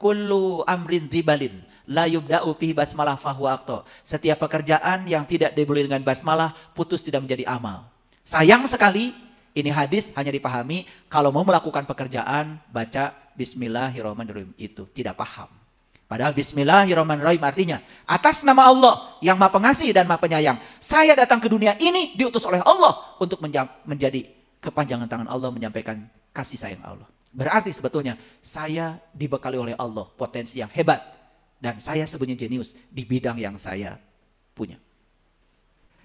kullu amrin dzibalin la yubda'u bihi basmalah fahuwa aqta. Setiap pekerjaan yang tidak dimulai dengan basmalah putus tidak menjadi amal. Sayang sekali ini hadis hanya dipahami kalau mau melakukan pekerjaan baca bismillahirrahmanirrahim, itu tidak paham. Padahal bismillahirrahmanirrahim artinya atas nama Allah yang Maha Pengasih dan Maha Penyayang, saya datang ke dunia ini diutus oleh Allah untuk menjadi kepanjangan tangan Allah menyampaikan kasih sayang Allah. Berarti sebetulnya saya dibekali oleh Allah potensi yang hebat dan saya sebenarnya jenius di bidang yang saya punya.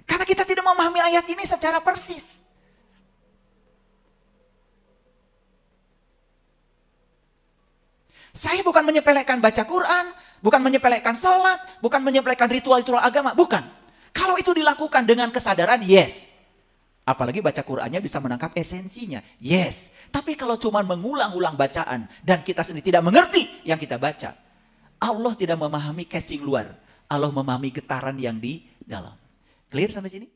Karena kita tidak memahami ayat ini secara persis. Saya bukan menyepelekan baca Quran, bukan menyepelekan sholat, bukan menyepelekan ritual-ritual agama, bukan. Kalau itu dilakukan dengan kesadaran, yes. Apalagi baca Qurannya bisa menangkap esensinya, yes. Tapi kalau cuma mengulang-ulang bacaan dan kita sendiri tidak mengerti yang kita baca, Allah tidak memahami casing luar, Allah memahami getaran yang di dalam. Clear sampai sini?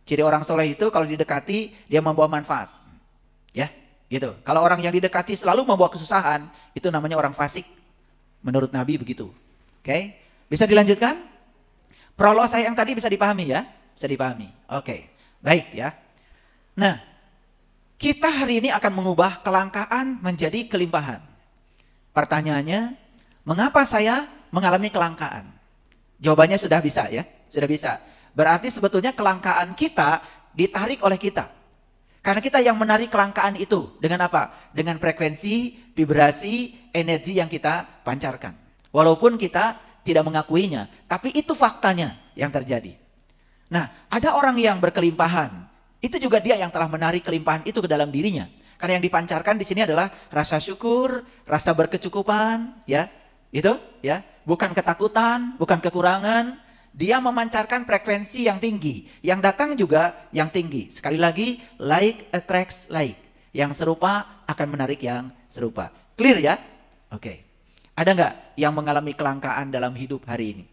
Ciri orang soleh itu kalau didekati dia membawa manfaat, ya, gitu. Kalau orang yang didekati selalu membawa kesusahan, itu namanya orang fasik. Menurut Nabi begitu. Oke, bisa dilanjutkan? Prolog saya yang tadi bisa dipahami ya, bisa dipahami. Oke, baik ya. Nah, kita hari ini akan mengubah kelangkaan menjadi kelimpahan. Pertanyaannya, mengapa saya mengalami kelangkaan? Jawabannya sudah bisa ya, sudah bisa. Berarti sebetulnya kelangkaan kita ditarik oleh kita. Karena kita yang menarik kelangkaan itu. Dengan apa? Dengan frekuensi, vibrasi, energi yang kita pancarkan. Walaupun kita tidak mengakuinya. Tapi itu faktanya yang terjadi. Nah, ada orang yang berkelimpahan. Itu juga dia yang telah menarik kelimpahan itu ke dalam dirinya. Karena yang dipancarkan di sini adalah rasa syukur, rasa berkecukupan. Ya, itu ya. Bukan ketakutan, bukan kekurangan. Dia memancarkan frekuensi yang tinggi. Yang datang juga yang tinggi. Sekali lagi, like attracts like. Yang serupa akan menarik yang serupa. Clear ya? Oke. Ada nggak yang mengalami kelangkaan dalam hidup hari ini?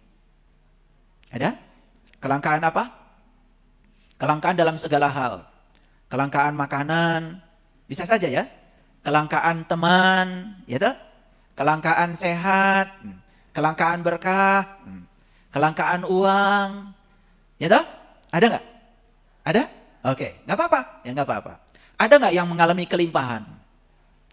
Ada? Kelangkaan apa? Kelangkaan dalam segala hal. Kelangkaan makanan. Bisa saja ya. Kelangkaan teman. Ya toh? Kelangkaan sehat. Kelangkaan berkah. Kelangkaan uang, ya toh? Ada nggak? Ada? Oke, nggak apa-apa, ya nggak apa-apa. Ada nggak yang mengalami kelimpahan?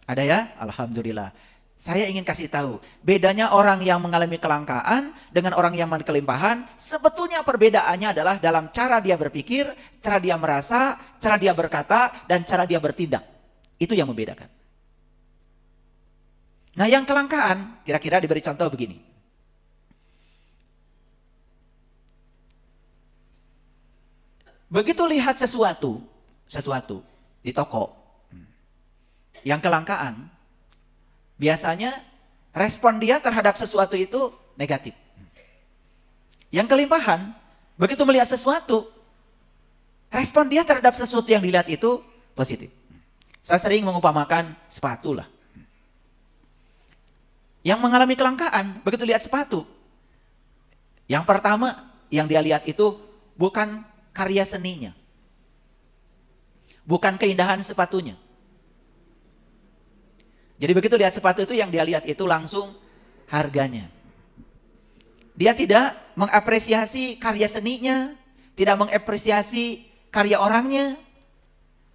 Ada ya? Alhamdulillah. Saya ingin kasih tahu, bedanya orang yang mengalami kelangkaan dengan orang yang mengalami kelimpahan, sebetulnya perbedaannya adalah dalam cara dia berpikir, cara dia merasa, cara dia berkata, dan cara dia bertindak. Itu yang membedakan. Nah, yang kelangkaan, kira-kira diberi contoh begini. Begitu lihat sesuatu di toko yang kelangkaan, biasanya respon dia terhadap sesuatu itu negatif. Yang kelimpahan, begitu melihat sesuatu, respon dia terhadap sesuatu yang dilihat itu positif. Saya sering mengumpamakan sepatu lah. Yang mengalami kelangkaan, begitu lihat sepatu, yang pertama yang dia lihat itu bukan karya seninya, bukan keindahan sepatunya. Jadi begitu lihat sepatu itu yang dia lihat itu langsung harganya. Dia tidak mengapresiasi karya seninya, tidak mengapresiasi karya orangnya,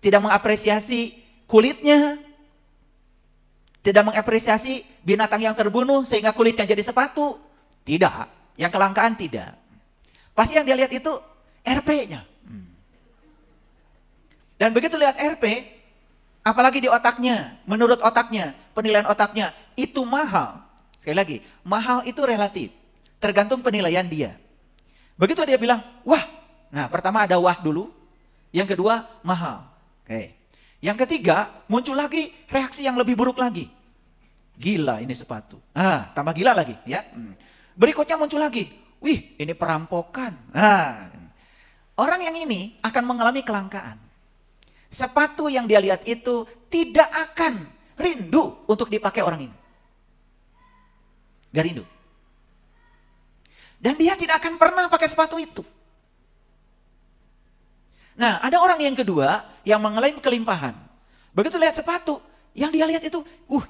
tidak mengapresiasi kulitnya, tidak mengapresiasi binatang yang terbunuh sehingga kulitnya jadi sepatu. Tidak, yang kelangkaan tidak. Pasti yang dia lihat itu RP-nya. Dan begitu lihat RP, apalagi di otaknya, menurut otaknya, penilaian otaknya, itu mahal. Sekali lagi, mahal itu relatif. Tergantung penilaian dia. Begitu dia bilang, wah. Nah, pertama ada wah dulu. Yang kedua, mahal. Oke. Yang ketiga, muncul lagi reaksi yang lebih buruk lagi. Gila ini sepatu. Tambah gila lagi. Ya. Berikutnya muncul lagi. Wih, ini perampokan. Orang yang ini akan mengalami kelangkaan. Sepatu yang dia lihat itu tidak akan rindu untuk dipakai orang ini. Gak rindu. Dan dia tidak akan pernah pakai sepatu itu. Nah, ada orang yang kedua yang mengalami kelimpahan. Begitu lihat sepatu, yang dia lihat itu,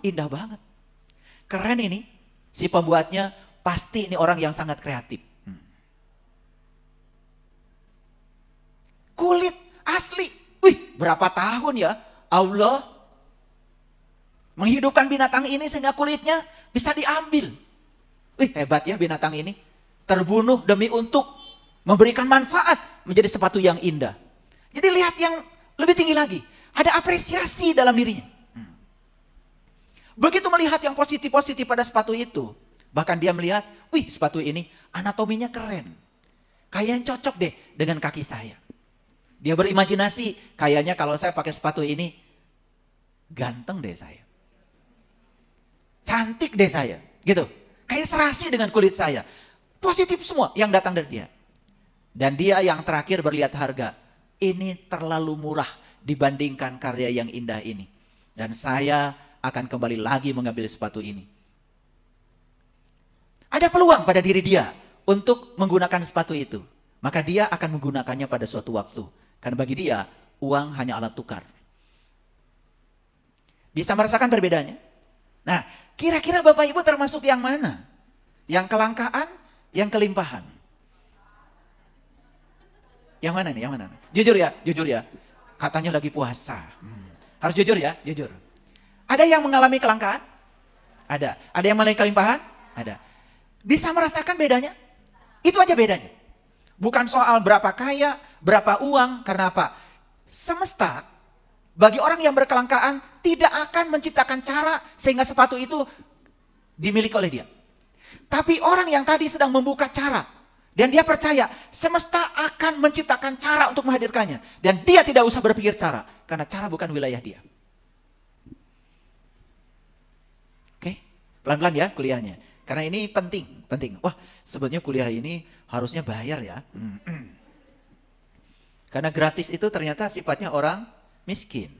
indah banget. Keren ini, si pembuatnya pasti ini orang yang sangat kreatif. Kulit asli, berapa tahun ya Allah menghidupkan binatang ini sehingga kulitnya bisa diambil. Hebat ya binatang ini, terbunuh demi untuk memberikan manfaat menjadi sepatu yang indah. Jadi lihat yang lebih tinggi lagi, ada apresiasi dalam dirinya. Begitu melihat yang positif-positif pada sepatu itu, bahkan dia melihat, sepatu ini anatominya keren. Kayaknya cocok deh dengan kaki saya. Dia berimajinasi, kayaknya kalau saya pakai sepatu ini, ganteng deh saya. Cantik deh saya, gitu. Kayak serasi dengan kulit saya. Positif semua yang datang dari dia. Dan dia yang terakhir berlihat harga. Ini terlalu murah dibandingkan karya yang indah ini. Dan saya akan kembali lagi mengambil sepatu ini. Ada peluang pada diri dia untuk menggunakan sepatu itu. Maka dia akan menggunakannya pada suatu waktu. Karena bagi dia, uang hanya alat tukar. Bisa merasakan perbedaannya? Nah, kira-kira Bapak Ibu termasuk yang mana? Yang kelangkaan, yang kelimpahan? Yang mana nih? Yang mana? Jujur ya. Katanya lagi puasa. Harus jujur ya, jujur. Ada yang mengalami kelangkaan? Ada. Ada yang mengalami kelimpahan? Ada. Bisa merasakan bedanya? Itu aja bedanya. Bukan soal berapa kaya, berapa uang, karena apa? Semesta, bagi orang yang berkelangkaan, tidak akan menciptakan cara sehingga sepatu itu dimiliki oleh dia. Tapi orang yang tadi sedang membuka cara, dan dia percaya semesta akan menciptakan cara untuk menghadirkannya. Dan dia tidak usah berpikir cara, karena cara bukan wilayah dia. Oke, pelan-pelan ya kuliahnya. Karena ini penting. Wah, sebetulnya kuliah ini harusnya bayar ya. Karena gratis itu ternyata sifatnya orang miskin.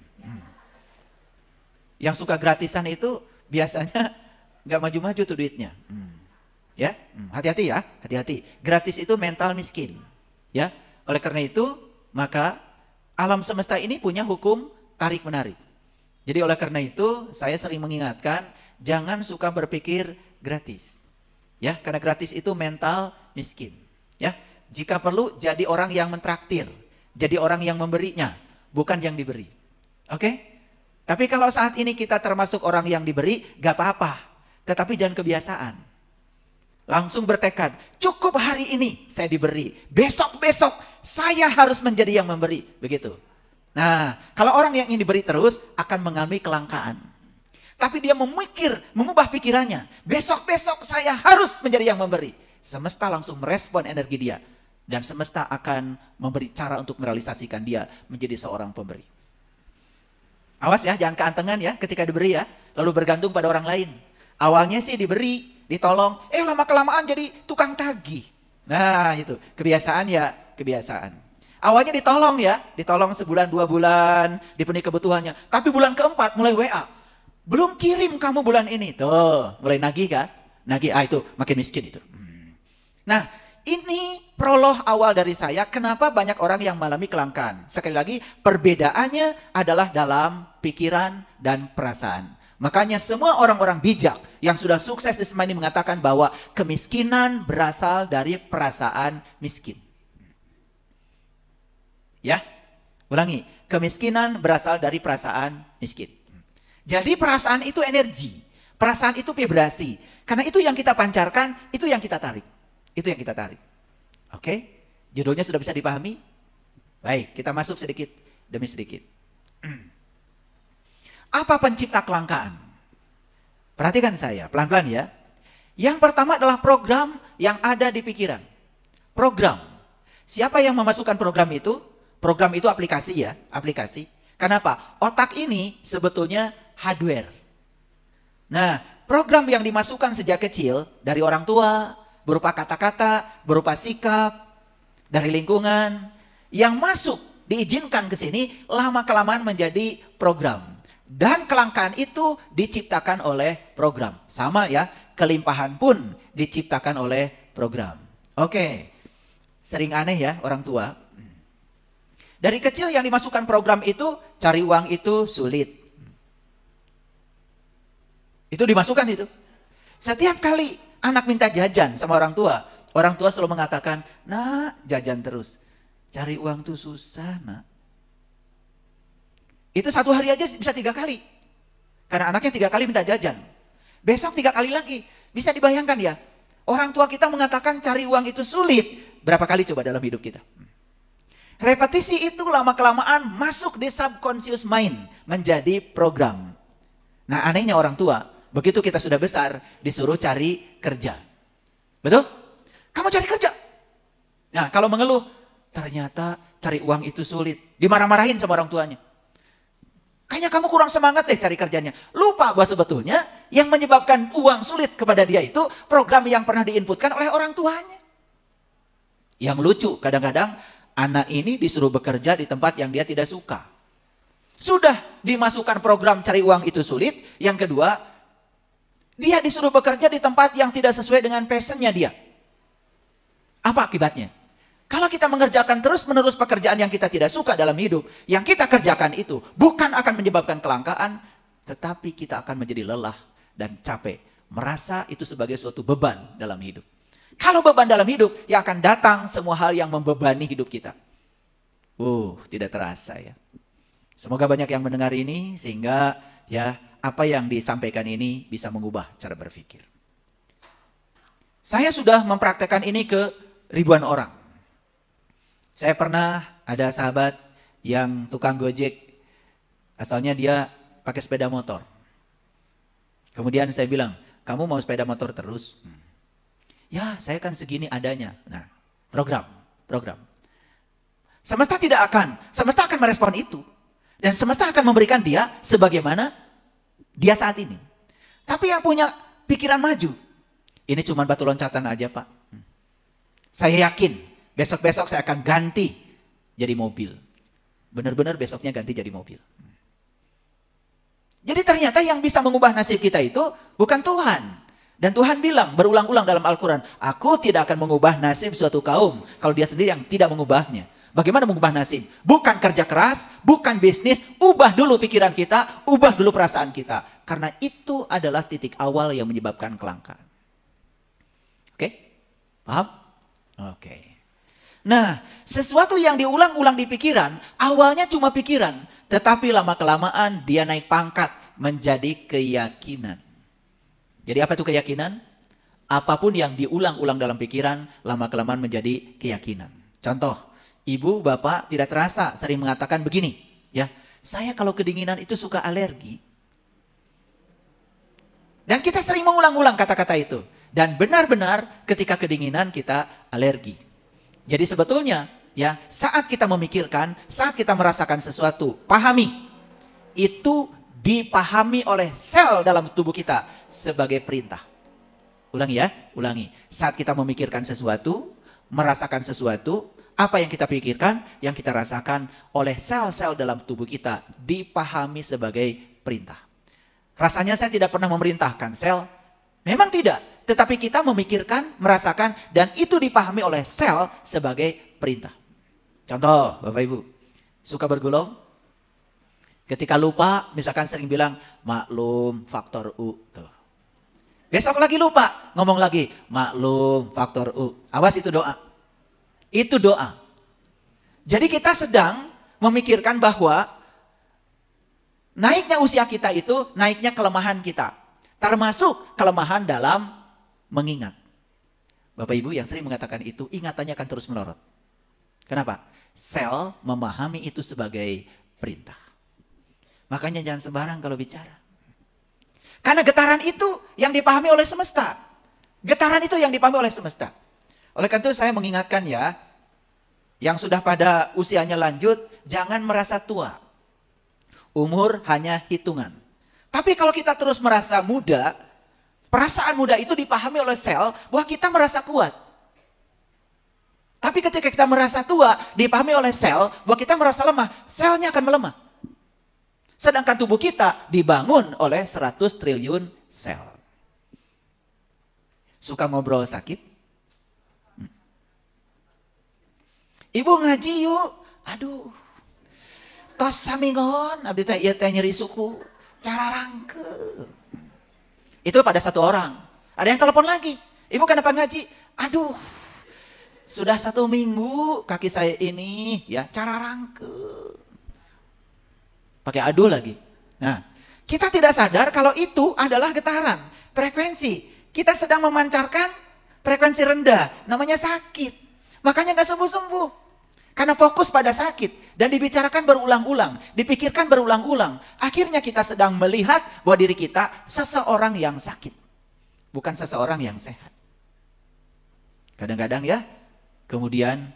Yang suka gratisan itu biasanya nggak maju-maju tuh duitnya. Ya, hati-hati ya, hati-hati. Gratis itu mental miskin. Ya, oleh karena itu maka alam semesta ini punya hukum tarik menarik. Jadi oleh karena itu saya sering mengingatkan jangan suka berpikir gratis. Ya, karena gratis itu mental miskin. Ya, jika perlu jadi orang yang mentraktir, jadi orang yang memberinya, bukan yang diberi. Oke? Tapi kalau saat ini kita termasuk orang yang diberi, gak apa-apa. Tetapi jangan kebiasaan. Langsung bertekad, cukup hari ini saya diberi, besok-besok saya harus menjadi yang memberi. Begitu. Nah, kalau orang yang ingin diberi terus akan mengalami kelangkaan. Tapi dia memikir, mengubah pikirannya, besok-besok saya harus menjadi yang memberi. Semesta langsung merespon energi dia. Dan semesta akan memberi cara untuk merealisasikan dia menjadi seorang pemberi. Awas ya, jangan keantengan ya ketika diberi ya, lalu bergantung pada orang lain. Awalnya sih diberi, ditolong, lama-kelamaan jadi tukang tagih. Nah itu, kebiasaan ya, kebiasaan. Awalnya ditolong ya, ditolong sebulan, 2 bulan, dipenuhi kebutuhannya. Tapi bulan keempat mulai WA, belum kirim kamu bulan ini. Tuh, mulai nagih kan? Nagih, itu makin miskin itu. Nah, ini prolog awal dari saya, kenapa banyak orang yang mengalami kelangkaan. Sekali lagi, perbedaannya adalah dalam pikiran dan perasaan. Makanya semua orang-orang bijak yang sudah sukses di semesta ini mengatakan bahwa kemiskinan berasal dari perasaan miskin. Ya, ulangi, kemiskinan berasal dari perasaan miskin. Jadi perasaan itu energi, perasaan itu vibrasi. Karena itu yang kita pancarkan, itu yang kita tarik. Itu yang kita tarik. Oke, judulnya sudah bisa dipahami? Baik, kita masuk sedikit demi sedikit. Apa pencipta kelangkaan? Perhatikan saya, pelan-pelan ya. Yang pertama adalah program yang ada di pikiran. Program. Siapa yang memasukkan program itu? Program itu aplikasi ya, aplikasi. Kenapa? Otak ini sebetulnya hardware. Nah, program yang dimasukkan sejak kecil dari orang tua, berupa kata-kata, berupa sikap, dari lingkungan, yang masuk diizinkan ke sini, lama-kelamaan menjadi program. Dan kelangkaan itu diciptakan oleh program. Sama ya, kelimpahan pun diciptakan oleh program. Oke, sering aneh ya orang tua. Dari kecil yang dimasukkan program itu, cari uang itu sulit. Itu dimasukkan itu. Setiap kali anak minta jajan sama orang tua selalu mengatakan, "Nak, jajan terus. Cari uang tuh susah, nak." Itu satu hari aja bisa 3 kali. Karena anaknya 3 kali minta jajan. Besok 3 kali lagi. Bisa dibayangkan ya. Orang tua kita mengatakan cari uang itu sulit. Berapa kali coba dalam hidup kita? Repetisi itu lama-kelamaan masuk di subconscious mind. Menjadi program. Nah, anehnya orang tua, begitu kita sudah besar, disuruh cari kerja. Betul? Kamu cari kerja. Nah, kalau mengeluh, ternyata cari uang itu sulit. Dimarah-marahin sama orang tuanya. Kayaknya kamu kurang semangat deh cari kerjanya. Lupa bahwa sebetulnya yang menyebabkan uang sulit kepada dia itu program yang pernah diinputkan oleh orang tuanya. Yang lucu, kadang-kadang anak ini disuruh bekerja di tempat yang dia tidak suka. Sudah dimasukkan program cari uang itu sulit. Yang kedua, dia disuruh bekerja di tempat yang tidak sesuai dengan passionnya dia. Apa akibatnya? Kalau kita mengerjakan terus-menerus pekerjaan yang kita tidak suka dalam hidup, yang kita kerjakan itu bukan akan menyebabkan kelangkaan, tetapi kita akan menjadi lelah dan capek. Merasa itu sebagai suatu beban dalam hidup. Kalau beban dalam hidup, yang akan datang semua hal yang membebani hidup kita. Tidak terasa ya. Semoga banyak yang mendengar ini sehingga ya apa yang disampaikan ini bisa mengubah cara berpikir. Saya sudah mempraktekkan ini ke ribuan orang. Saya pernah ada sahabat yang tukang gojek, asalnya dia pakai sepeda motor. Kemudian saya bilang, kamu mau sepeda motor terus? Ya, saya kan segini adanya. Nah, program. Semesta akan merespon itu. Dan semesta akan memberikan dia sebagaimana dia saat ini. Tapi yang punya pikiran maju, ini cuma batu loncatan aja Pak. Saya yakin besok-besok saya akan ganti jadi mobil. Benar-benar besoknya ganti jadi mobil. Jadi ternyata yang bisa mengubah nasib kita itu bukan Tuhan. Dan Tuhan bilang berulang-ulang dalam Al-Quran, aku tidak akan mengubah nasib suatu kaum kalau dia sendiri yang tidak mengubahnya. Bagaimana mengubah nasib? Bukan kerja keras, bukan bisnis, ubah dulu pikiran kita, ubah dulu perasaan kita. Karena itu adalah titik awal yang menyebabkan kelangkaan. Oke? Paham? Oke. Nah, sesuatu yang diulang-ulang di pikiran, awalnya cuma pikiran. Tetapi lama-kelamaan dia naik pangkat menjadi keyakinan. Jadi apa itu keyakinan? Apapun yang diulang-ulang dalam pikiran, lama-kelamaan menjadi keyakinan. Contoh, ibu, bapak tidak terasa sering mengatakan begini. Ya, saya kalau kedinginan itu suka alergi. Dan kita sering mengulang-ulang kata-kata itu. Dan benar-benar ketika kedinginan kita alergi. Jadi sebetulnya ya saat kita memikirkan, saat kita merasakan sesuatu, pahami. Itu dipahami oleh sel dalam tubuh kita sebagai perintah. Ulangi ya, ulangi. Saat kita memikirkan sesuatu, merasakan sesuatu, apa yang kita pikirkan, yang kita rasakan oleh sel-sel dalam tubuh kita dipahami sebagai perintah. Rasanya saya tidak pernah memerintahkan sel, memang tidak. Tetapi kita memikirkan, merasakan, dan itu dipahami oleh sel sebagai perintah. Contoh, Bapak Ibu, suka bergulung? Ketika lupa, misalkan sering bilang, maklum faktor U. Tuh. Besok lagi lupa, ngomong lagi, maklum faktor U. Awas itu doa. Itu doa. Jadi kita sedang memikirkan bahwa naiknya usia kita itu, naiknya kelemahan kita. Termasuk kelemahan dalam mengingat. Bapak Ibu yang sering mengatakan itu, ingatannya akan terus melorot. Kenapa? Sel memahami itu sebagai perintah. Makanya jangan sembarang kalau bicara. Karena getaran itu yang dipahami oleh semesta. Getaran itu yang dipahami oleh semesta. Oleh karena itu saya mengingatkan ya, yang sudah pada usianya lanjut, jangan merasa tua. Umur hanya hitungan. Tapi kalau kita terus merasa muda, perasaan muda itu dipahami oleh sel bahwa kita merasa kuat. Tapi ketika kita merasa tua, dipahami oleh sel bahwa kita merasa lemah, selnya akan melemah. Sedangkan tubuh kita dibangun oleh 100 triliun sel. Suka ngobrol sakit? Ibu ngaji yuk. Aduh, tos samingon abdi teh ieu teh nyeri suku cara rangke. Itu pada satu orang. Ada yang telepon lagi, ibu kenapa ngaji? Aduh, sudah 1 minggu kaki saya ini ya cara rangke. Pakai aduh lagi. Nah, kita tidak sadar kalau itu adalah getaran, frekuensi. Kita sedang memancarkan frekuensi rendah, namanya sakit. Makanya gak sembuh-sembuh. Karena fokus pada sakit dan dibicarakan berulang-ulang, dipikirkan berulang-ulang. Akhirnya kita sedang melihat bahwa diri kita seseorang yang sakit. Bukan seseorang yang sehat. Kadang-kadang ya, kemudian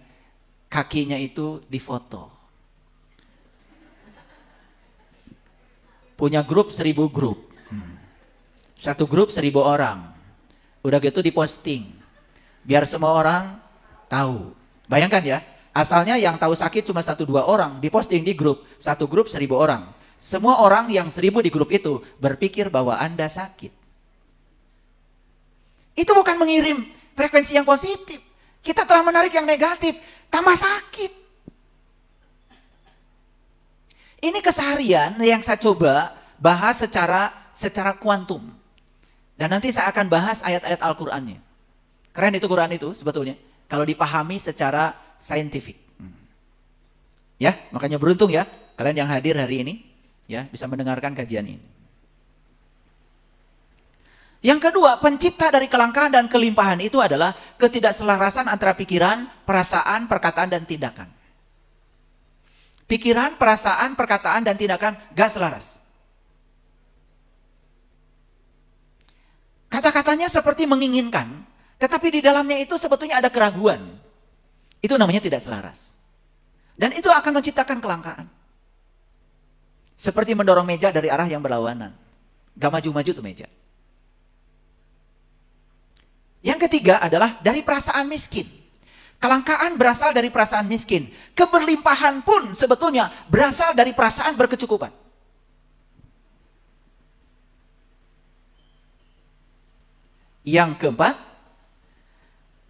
kakinya itu difoto. Punya grup 1000 grup. Satu grup 1000 orang. Udah gitu diposting. Biar semua orang tahu. Bayangkan ya, asalnya yang tahu sakit cuma 1-2 orang. Diposting di grup. Satu grup 1000 orang. Semua orang yang 1000 di grup itu berpikir bahwa Anda sakit. Itu bukan mengirim frekuensi yang positif. Kita telah menarik yang negatif. Tambah sakit. Ini keseharian yang saya coba bahas secara kuantum. Dan nanti saya akan bahas ayat-ayat Al-Qur'annya. Keren itu Quran itu sebetulnya. Kalau dipahami secara saintifik. Ya, makanya beruntung ya kalian yang hadir hari ini. Ya, bisa mendengarkan kajian ini. Yang kedua, pencipta dari kelangkaan dan kelimpahan itu adalah ketidakselarasan antara pikiran, perasaan, perkataan, dan tindakan. Pikiran, perasaan, perkataan, dan tindakan gak selaras. Kata-katanya seperti menginginkan, tetapi di dalamnya itu sebetulnya ada keraguan. Itu namanya tidak selaras. Dan itu akan menciptakan kelangkaan. Seperti mendorong meja dari arah yang berlawanan. Gak maju-maju tuh meja. Yang ketiga adalah dari perasaan miskin. Kelangkaan berasal dari perasaan miskin. Keberlimpahan pun sebetulnya berasal dari perasaan berkecukupan. Yang keempat,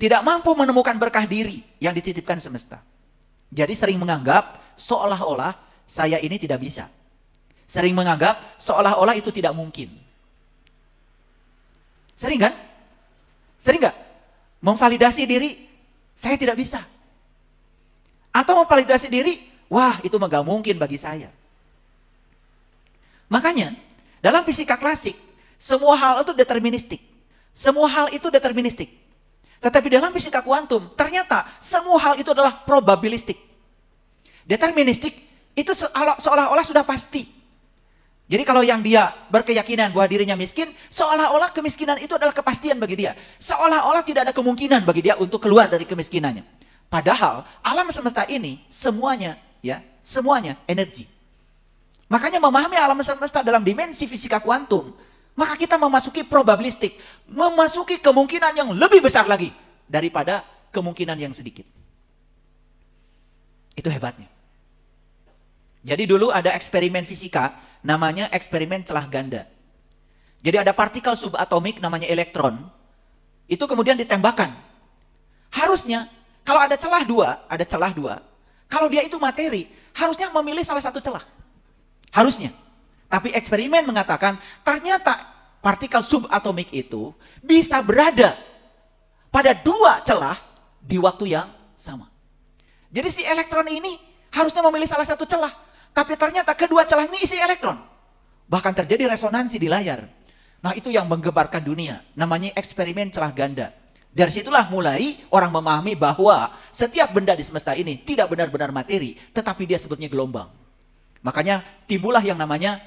tidak mampu menemukan berkah diri yang dititipkan semesta. Jadi sering menganggap seolah-olah saya ini tidak bisa. Sering menganggap seolah-olah itu tidak mungkin. Sering kan? Sering gak? Memvalidasi diri, saya tidak bisa. Atau memvalidasi diri, wah itu mah gak mungkin bagi saya. Makanya, dalam fisika klasik, semua hal itu deterministik. Semua hal itu deterministik. Tetapi dalam fisika kuantum, ternyata semua hal itu adalah probabilistik. Deterministik itu seolah-olah sudah pasti. Jadi kalau yang dia berkeyakinan bahwa dirinya miskin, seolah-olah kemiskinan itu adalah kepastian bagi dia. Seolah-olah tidak ada kemungkinan bagi dia untuk keluar dari kemiskinannya. Padahal alam semesta ini semuanya energi. Makanya memahami alam semesta dalam dimensi fisika kuantum, maka kita memasuki probabilistik, memasuki kemungkinan yang lebih besar lagi daripada kemungkinan yang sedikit. Itu hebatnya. Jadi dulu ada eksperimen fisika, namanya eksperimen celah ganda. Jadi ada partikel subatomik namanya elektron, itu kemudian ditembakkan. Harusnya, kalau ada celah dua, kalau dia itu materi, harusnya memilih salah satu celah. Harusnya. Tapi eksperimen mengatakan, ternyata partikel subatomik itu bisa berada pada 2 celah di waktu yang sama. Jadi si elektron ini harusnya memilih salah satu celah. Tapi ternyata kedua celah ini isi elektron. Bahkan terjadi resonansi di layar. Nah itu yang menggebarkan dunia. Namanya eksperimen celah ganda. Dari situlah mulai orang memahami bahwa setiap benda di semesta ini tidak benar-benar materi. Tetapi dia sebutnya gelombang. Makanya timbullah yang namanya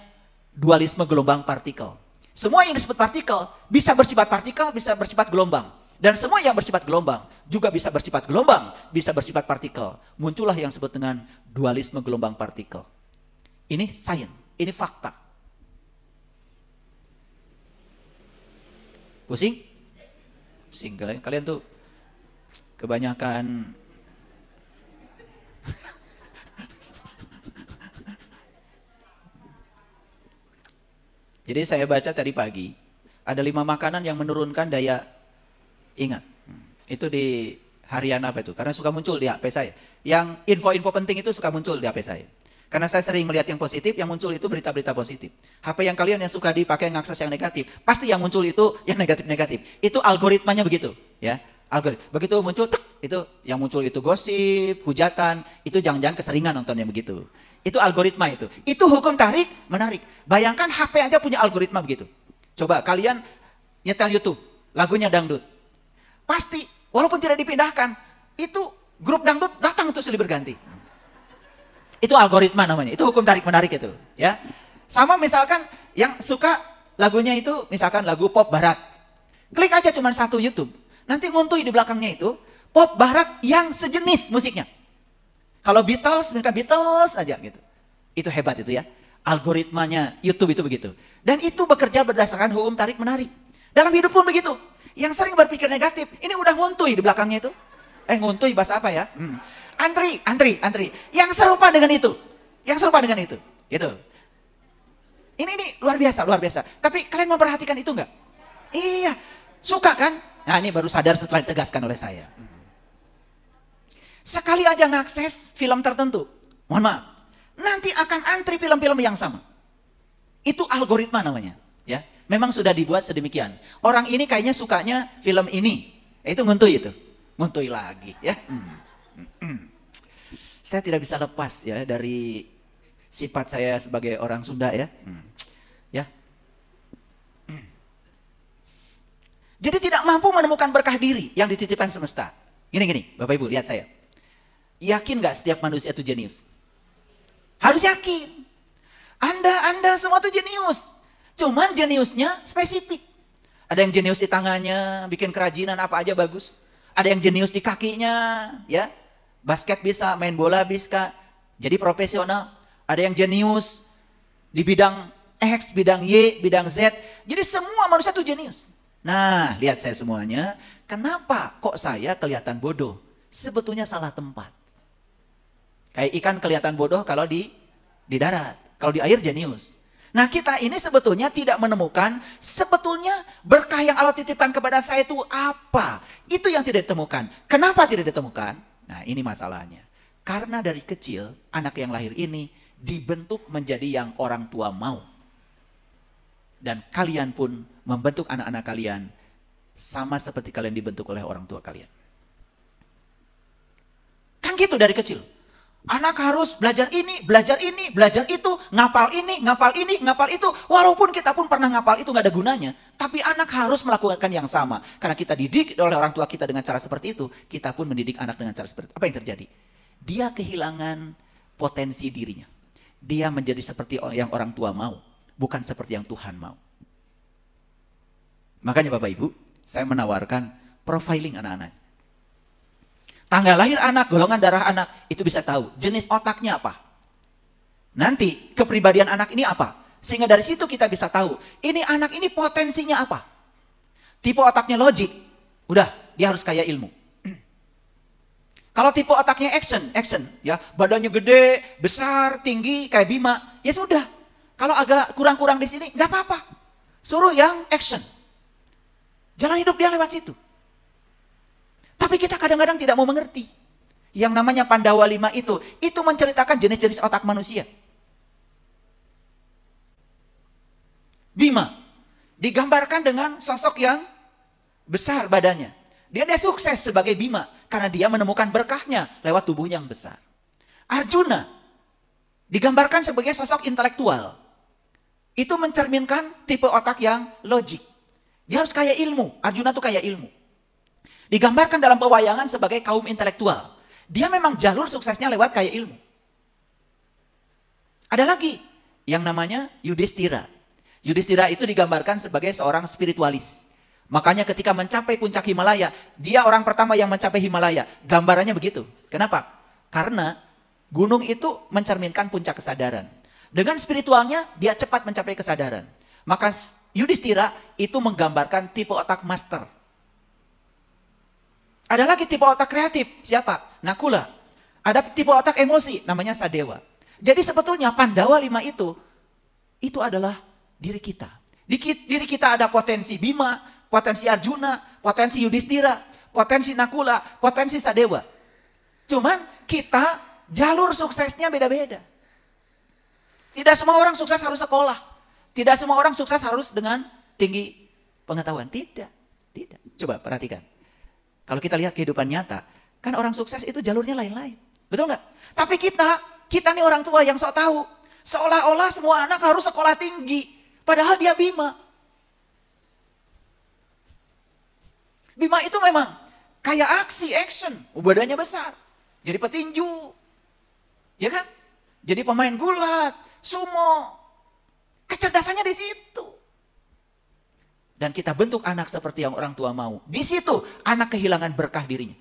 dualisme gelombang partikel. Semua yang disebut partikel bisa bersifat partikel, bisa bersifat gelombang. Dan semua yang bersifat gelombang juga bisa bersifat gelombang, bisa bersifat partikel. Muncullah yang disebut dengan dualisme gelombang partikel. Ini sains, ini fakta. Pusing? Pusing, kalian tuh kebanyakan Jadi saya baca tadi pagi, ada 5 makanan yang menurunkan daya ingat. Itu di harian apa itu? Karena suka muncul di HP saya. Yang info-info penting itu suka muncul di HP saya. Karena saya sering melihat yang positif, yang muncul itu berita-berita positif. HP yang kalian yang suka dipakai ngakses yang negatif, pasti yang muncul itu yang negatif-negatif. Itu algoritmanya begitu, ya. Begitu muncul, itu yang muncul itu gosip, hujatan, itu jangan-jangan keseringan nontonnya begitu. Itu algoritma itu. Itu hukum tarik menarik. Bayangkan HP aja punya algoritma begitu. Coba kalian nyetel YouTube, lagunya dangdut. Pasti, walaupun tidak dipindahkan, itu grup dangdut datang untuk silih berganti. Itu algoritma namanya, itu hukum tarik menarik itu, ya. Sama misalkan yang suka lagunya itu misalkan lagu pop barat. Klik aja cuma satu YouTube. Nanti nguntui di belakangnya itu pop barat yang sejenis musiknya. Kalau Beatles, mereka Beatles aja gitu. Itu hebat itu ya. Algoritmanya YouTube itu begitu. Dan itu bekerja berdasarkan hukum tarik menarik. Dalam hidup pun begitu. Yang sering berpikir negatif, ini udah nguntui di belakangnya itu. Nguntui bahasa apa ya? Antri. Yang serupa dengan itu. Gitu. Ini luar biasa. Tapi kalian memperhatikan itu enggak? Iya. Suka kan? Nah, ini baru sadar setelah ditegaskan oleh saya. Sekali aja ngakses film tertentu, mohon maaf, nanti akan antri film-film yang sama. Itu algoritma namanya, ya. Memang sudah dibuat sedemikian. Orang ini kayaknya sukanya film ini. Itu nguntui itu. Nguntui lagi, ya. Saya tidak bisa lepas ya dari sifat saya sebagai orang Sunda ya. Ya. Jadi tidak mampu menemukan berkah diri yang dititipkan semesta. Gini, Bapak Ibu, lihat saya. Yakin gak setiap manusia itu jenius? Harus yakin. Anda semua itu jenius. Cuman jeniusnya spesifik. Ada yang jenius di tangannya, bikin kerajinan apa aja bagus. Ada yang jenius di kakinya, ya. Basket bisa, main bola bisa, jadi profesional. Ada yang jenius di bidang X, bidang Y, bidang Z. Jadi semua manusia itu jenius. Nah, lihat saya semuanya. Kenapa kok saya kelihatan bodoh? Sebetulnya salah tempat. Kayak ikan kelihatan bodoh kalau di darat. Kalau di air jenius. Nah, kita ini sebetulnya tidak menemukan sebetulnya berkah yang Allah titipkan kepada saya itu apa. Itu yang tidak ditemukan. Kenapa tidak ditemukan? Nah, ini masalahnya. Karena dari kecil anak yang lahir ini dibentuk menjadi yang orang tua mau. Dan kalian pun membentuk anak-anak kalian sama seperti kalian dibentuk oleh orang tua kalian. Kan gitu dari kecil. Anak harus belajar ini, belajar itu, ngapal ini, ngapal itu. Walaupun kita pun pernah ngapal itu gak ada gunanya. Tapi anak harus melakukan yang sama. Karena kita didik oleh orang tua kita dengan cara seperti itu. Kita pun mendidik anak dengan cara seperti itu. Apa yang terjadi? Dia kehilangan potensi dirinya. Dia menjadi seperti yang orang tua mau. Bukan seperti yang Tuhan mau. Makanya Bapak Ibu, saya menawarkan profiling anak-anak. Tanggal lahir anak, golongan darah anak, itu bisa tahu jenis otaknya apa. Nanti kepribadian anak ini apa. Sehingga dari situ kita bisa tahu, ini anak ini potensinya apa. Tipe otaknya logik, udah dia harus kaya ilmu. Kalau tipe otaknya action, ya badannya gede, besar, tinggi, kayak Bima, ya sudah. Kalau agak kurang-kurang di sini, nggak apa-apa. Suruh yang action. Jalan hidup dia lewat situ. Tapi kita kadang-kadang tidak mau mengerti. Yang namanya Pandawa 5 itu menceritakan jenis-jenis otak manusia. Bima digambarkan dengan sosok yang besar badannya. Dia sukses sebagai Bima karena dia menemukan berkahnya lewat tubuh yang besar. Arjuna digambarkan sebagai sosok intelektual. Itu mencerminkan tipe otak yang logik. Dia harus kaya ilmu. Arjuna tuh kaya ilmu. Digambarkan dalam pewayangan sebagai kaum intelektual. Dia memang jalur suksesnya lewat kaya ilmu. Ada lagi yang namanya Yudhistira. Yudhistira itu digambarkan sebagai seorang spiritualis. Makanya ketika mencapai puncak Himalaya, dia orang pertama yang mencapai Himalaya. Gambarannya begitu. Kenapa? Karena gunung itu mencerminkan puncak kesadaran. Dengan spiritualnya, dia cepat mencapai kesadaran. Maka Yudhistira itu menggambarkan tipe otak master. Ada lagi tipe otak kreatif. Siapa? Nakula. Ada tipe otak emosi. Namanya Sadewa. Jadi sebetulnya Pandawa 5 itu adalah diri kita. Di diri kita ada potensi Bima, potensi Arjuna, potensi Yudhistira, potensi Nakula, potensi Sadewa. Cuman kita jalur suksesnya beda-beda. Tidak semua orang sukses harus sekolah. Tidak semua orang sukses harus dengan tinggi pengetahuan. Tidak. Tidak. Coba perhatikan. Kalau kita lihat kehidupan nyata, kan orang sukses itu jalurnya lain-lain. Betul nggak? Tapi kita nih orang tua yang sok tahu. Seolah-olah semua anak harus sekolah tinggi. Padahal dia Bima. Bima itu memang kayak action. Badannya besar. Jadi petinju. Ya kan? Jadi pemain gulat, sumo. Kecerdasannya di situ. Dan kita bentuk anak seperti yang orang tua mau. Di situ anak kehilangan berkah dirinya.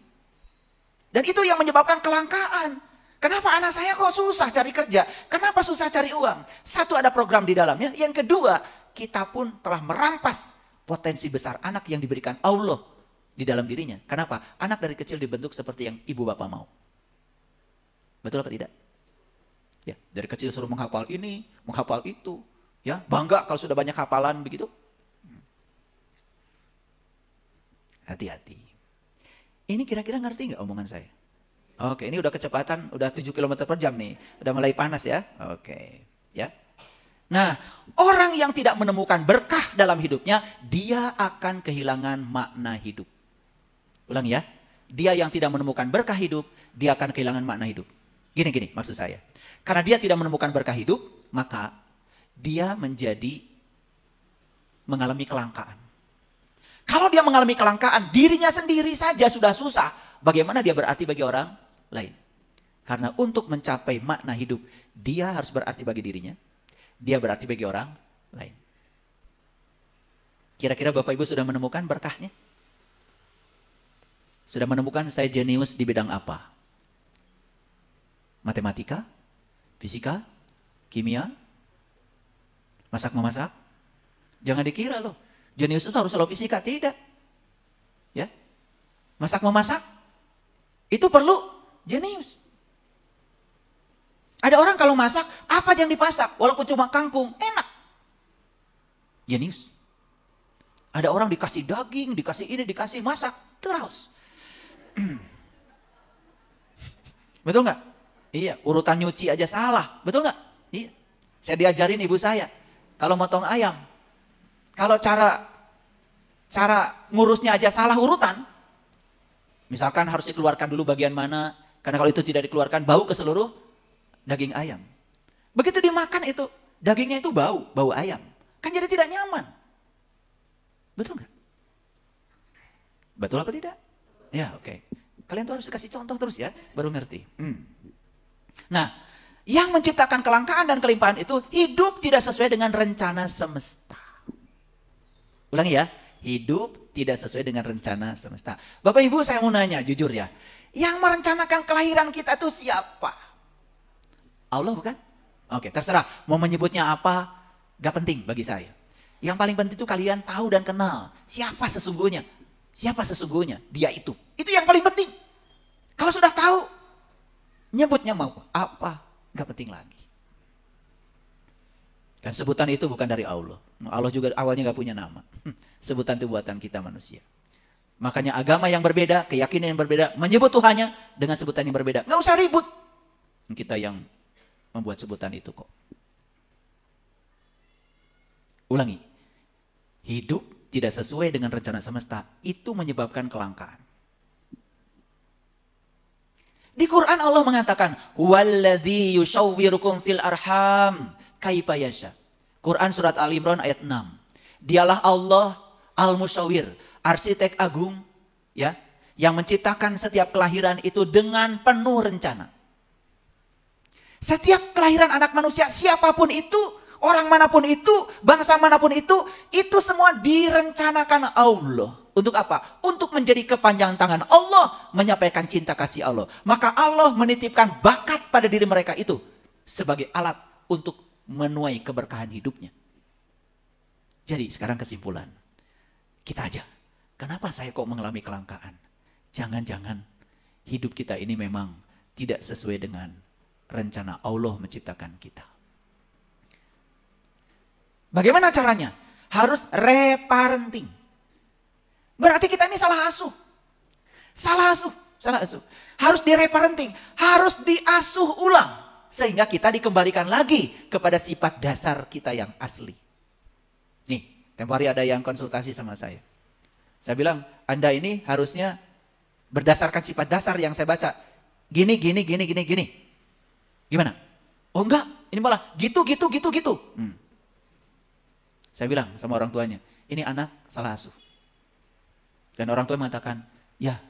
Dan itu yang menyebabkan kelangkaan. Kenapa anak saya kok susah cari kerja? Kenapa susah cari uang? Satu, ada program di dalamnya. Yang kedua, kita pun telah merampas potensi besar anak yang diberikan Allah di dalam dirinya. Kenapa? Anak dari kecil dibentuk seperti yang ibu bapak mau. Betul apa tidak? Ya, dari kecil suruh menghafal ini, menghafal itu. Ya, bangga kalau sudah banyak hafalan begitu. Hati-hati. Ini kira-kira ngerti nggak omongan saya? Oke, ini udah kecepatan, udah 7 km per jam nih. Udah mulai panas ya. Oke, ya. Nah, orang yang tidak menemukan berkah dalam hidupnya, dia akan kehilangan makna hidup. Ulangi ya. Dia yang tidak menemukan berkah hidup, dia akan kehilangan makna hidup. Gini maksud saya. Karena dia tidak menemukan berkah hidup, maka dia mengalami kelangkaan. Kalau dia mengalami kelangkaan, dirinya sendiri saja sudah susah. Bagaimana dia berarti bagi orang lain? Karena untuk mencapai makna hidup, dia harus berarti bagi dirinya. Dia berarti bagi orang lain. Kira-kira Bapak Ibu sudah menemukan berkahnya? Sudah menemukan saya jenius di bidang apa? Matematika? Fisika? Kimia? Masak-memasak? Jangan dikira loh. Jenius itu harus selalu fisika, tidak. Ya. Masak-memasak itu perlu jenius. Ada orang kalau masak, apa yang dipasak? Walaupun cuma kangkung, enak. Jenius. Ada orang dikasih daging, dikasih ini, dikasih masak, terus. Betul nggak? Iya, urutan nyuci aja salah. Betul nggak? Iya. Saya diajarin ibu saya, kalau motong ayam, kalau cara ngurusnya aja salah urutan, misalkan harus dikeluarkan dulu bagian mana, karena kalau itu tidak dikeluarkan bau ke seluruh daging ayam. Begitu dimakan itu, dagingnya itu bau ayam. Kan jadi tidak nyaman. Betul nggak? Betul apa tidak? Ya, oke. Kalian tuh harus dikasih contoh terus ya, baru ngerti. Nah, yang menciptakan kelangkaan dan kelimpahan itu hidup tidak sesuai dengan rencana semesta. Ulangi ya, hidup tidak sesuai dengan rencana semesta. Bapak Ibu, saya mau nanya jujur ya, yang merencanakan kelahiran kita itu siapa? Allah bukan? Oke, terserah mau menyebutnya apa, gak penting bagi saya. Yang paling penting itu kalian tahu dan kenal siapa sesungguhnya. Siapa sesungguhnya? Dia itu. Itu yang paling penting. Kalau sudah tahu, nyebutnya mau apa, gak penting lagi. Dan sebutan itu bukan dari Allah. Allah juga awalnya gak punya nama. Sebutan itu buatan kita manusia. Makanya agama yang berbeda, keyakinan yang berbeda, menyebut Tuhannya dengan sebutan yang berbeda. Gak usah ribut. Kita yang membuat sebutan itu kok. Ulangi. Hidup tidak sesuai dengan rencana semesta, itu menyebabkan kelangkaan. Di Quran Allah mengatakan, "Walladzi yusawwirukum fil arham kaifa yasha." Quran surat Al Imran ayat 6. Dialah Allah Al-Musawwir, arsitek agung, ya, yang menciptakan setiap kelahiran itu dengan penuh rencana. Setiap kelahiran anak manusia, siapapun itu, orang manapun itu, bangsa manapun itu semua direncanakan Allah. Untuk apa? Untuk menjadi kepanjangan tangan Allah, menyampaikan cinta kasih Allah. Maka Allah menitipkan bakat pada diri mereka itu sebagai alat untuk menuai keberkahan hidupnya. Jadi sekarang kesimpulan, kita aja, kenapa saya kok mengalami kelangkaan? Jangan-jangan hidup kita ini memang tidak sesuai dengan rencana Allah menciptakan kita. Bagaimana caranya? Harus reparenting. Berarti kita ini salah asuh. Salah asuh. Harus direparenting. Harus diasuh ulang. Sehingga kita dikembalikan lagi kepada sifat dasar kita yang asli. Nih, tempo hari ada yang konsultasi sama saya. Saya bilang, Anda ini harusnya berdasarkan sifat dasar yang saya baca. Gini. Gimana? Oh enggak, ini malah gitu. Saya bilang sama orang tuanya, ini anak salah asuh. Dan orang tua mengatakan, ya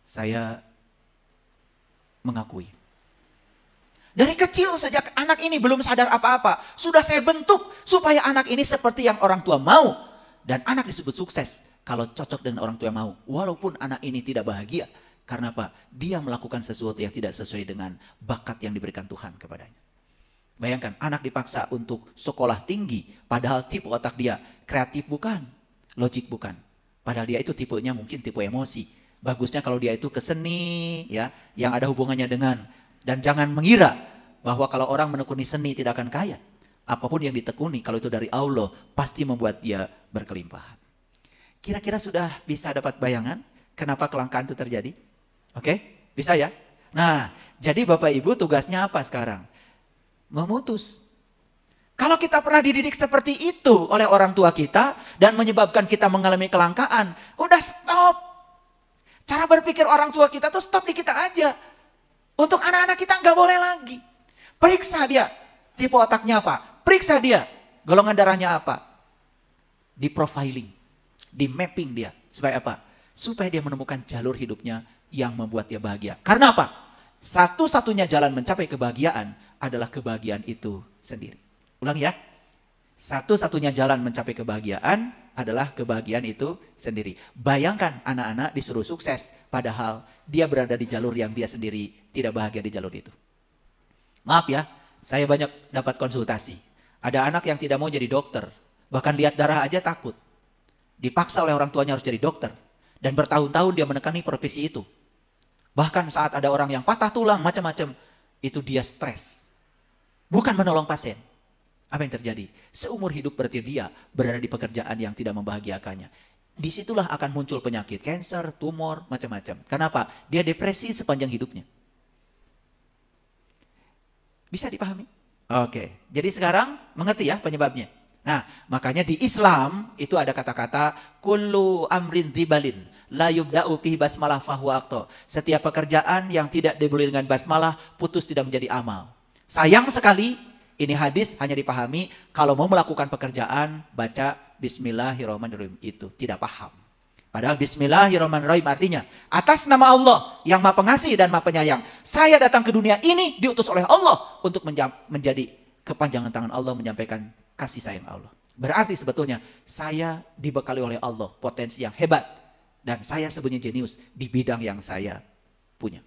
saya mengakui. Dari kecil sejak anak ini belum sadar apa-apa, sudah saya bentuk supaya anak ini seperti yang orang tua mau. Dan anak disebut sukses kalau cocok dengan orang tua yang mau. Walaupun anak ini tidak bahagia. Karena apa? Dia melakukan sesuatu yang tidak sesuai dengan bakat yang diberikan Tuhan kepadanya. Bayangkan anak dipaksa untuk sekolah tinggi, padahal tipe otak dia kreatif bukan, logik bukan. Padahal dia itu tipenya mungkin tipe emosi. Bagusnya kalau dia itu ke seni, ya, yang ada hubungannya dengan. Dan jangan mengira bahwa kalau orang menekuni seni tidak akan kaya. Apapun yang ditekuni kalau itu dari Allah pasti membuat dia berkelimpahan. Kira-kira sudah bisa dapat bayangan kenapa kelangkaan itu terjadi? Oke, bisa ya? Nah, jadi Bapak Ibu tugasnya apa sekarang? Memutus. Kalau kita pernah dididik seperti itu oleh orang tua kita dan menyebabkan kita mengalami kelangkaan, udah stop. Cara berpikir orang tua kita tuh stop di kita aja. Untuk anak-anak kita nggak boleh lagi. Periksa dia, tipe otaknya apa? Periksa dia, golongan darahnya apa? Di profiling, di mapping dia. Supaya apa? Supaya dia menemukan jalur hidupnya yang membuat dia bahagia. Karena apa? Satu-satunya jalan mencapai kebahagiaan adalah kebahagiaan itu sendiri. Ulang ya. Satu-satunya jalan mencapai kebahagiaan adalah kebahagiaan itu sendiri. Bayangkan anak-anak disuruh sukses, padahal dia berada di jalur yang dia sendiri tidak bahagia di jalur itu. Maaf ya, saya banyak dapat konsultasi. Ada anak yang tidak mau jadi dokter, bahkan lihat darah aja takut. Dipaksa oleh orang tuanya harus jadi dokter. Dan bertahun-tahun dia menekani profesi itu. Bahkan saat ada orang yang patah tulang macam-macam, itu dia stres. Bukan menolong pasien. Apa yang terjadi? Seumur hidup berarti dia berada di pekerjaan yang tidak membahagiakannya. Disitulah akan muncul penyakit, kanker, tumor, macam-macam. Kenapa? Dia depresi sepanjang hidupnya. Bisa dipahami? Oke, jadi sekarang mengerti ya penyebabnya. Nah, makanya di Islam itu ada kata-kata kullu amrin dzibalin la yubda'u bihi basmalah fahuwa aqta. Setiap pekerjaan yang tidak dimulai dengan basmalah putus tidak menjadi amal. Sayang sekali ini hadis hanya dipahami kalau mau melakukan pekerjaan baca bismillahirrahmanirrahim, itu tidak paham. Padahal bismillahirrahmanirrahim artinya atas nama Allah yang Maha Pengasih dan Maha Penyayang, saya datang ke dunia ini diutus oleh Allah untuk menjadi kepanjangan tangan Allah menyampaikan kasih sayang Allah. Berarti sebetulnya saya dibekali oleh Allah potensi yang hebat dan saya sebenarnya jenius di bidang yang saya punya.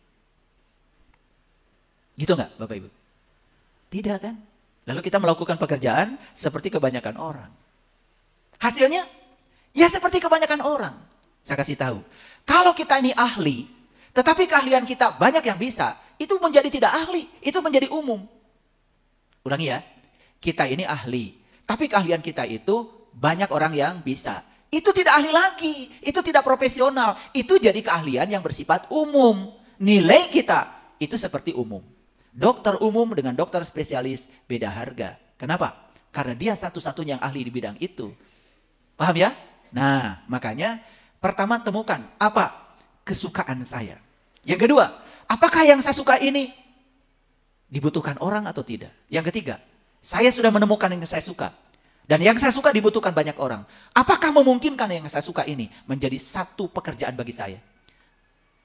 Gitu nggak Bapak Ibu? Tidak kan? Lalu kita melakukan pekerjaan seperti kebanyakan orang. Hasilnya ya seperti kebanyakan orang. Saya kasih tahu. Kalau kita ini ahli, tetapi keahlian kita banyak yang bisa, itu menjadi tidak ahli, itu menjadi umum. Ulangi ya. Kita ini ahli, tapi keahlian kita itu banyak orang yang bisa. Itu tidak ahli lagi, itu tidak profesional. Itu jadi keahlian yang bersifat umum. Nilai kita itu seperti umum. Dokter umum dengan dokter spesialis beda harga. Kenapa? Karena dia satu-satunya yang ahli di bidang itu. Paham ya? Nah, makanya pertama temukan apa kesukaan saya. Yang kedua, apakah yang saya suka ini dibutuhkan orang atau tidak? Yang ketiga, saya sudah menemukan yang saya suka. Dan yang saya suka dibutuhkan banyak orang. Apakah memungkinkan yang saya suka ini menjadi satu pekerjaan bagi saya?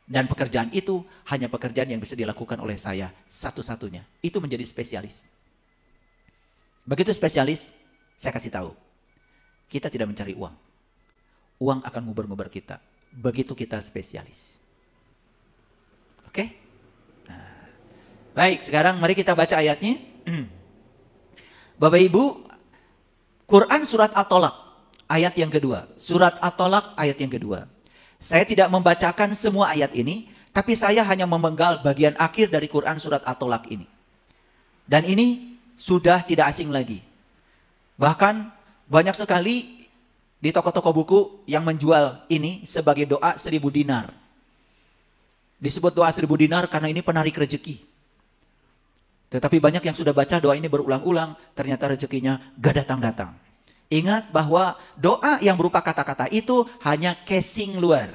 Dan pekerjaan itu hanya pekerjaan yang bisa dilakukan oleh saya satu-satunya. Itu menjadi spesialis. Begitu spesialis, saya kasih tahu. Kita tidak mencari uang. Uang akan nguber-nguber kita. Begitu kita spesialis. Oke? Nah, baik, sekarang mari kita baca ayatnya. Bapak Ibu, Quran surat At-Tolak ayat yang kedua. Surat At-Tolak ayat yang kedua. Saya tidak membacakan semua ayat ini, tapi saya hanya memenggal bagian akhir dari Quran surat At-Tolak ini. Dan ini sudah tidak asing lagi. Bahkan banyak sekali di toko-toko buku yang menjual ini sebagai doa 1000 dinar. Disebut doa 1000 dinar karena ini penarik rezeki. Tetapi banyak yang sudah baca doa ini berulang-ulang, ternyata rezekinya gak datang-datang. Ingat bahwa doa yang berupa kata-kata itu hanya casing luar.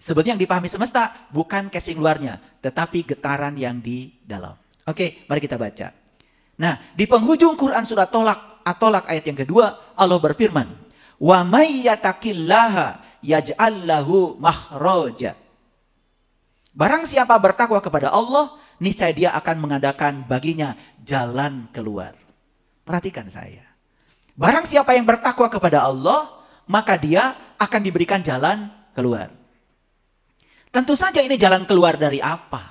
Sebetulnya yang dipahami semesta bukan casing luarnya, tetapi getaran yang di dalam. Oke, mari kita baca. Nah, di penghujung Quran surat At-Tolak ayat yang kedua, Allah berfirman, "Wa may yattaqillaha yaj'al lahu makhraja." Barang siapa bertakwa kepada Allah, niscaya dia akan mengadakan baginya jalan keluar. Perhatikan saya. Barang siapa yang bertakwa kepada Allah, maka dia akan diberikan jalan keluar. Tentu saja ini jalan keluar dari apa?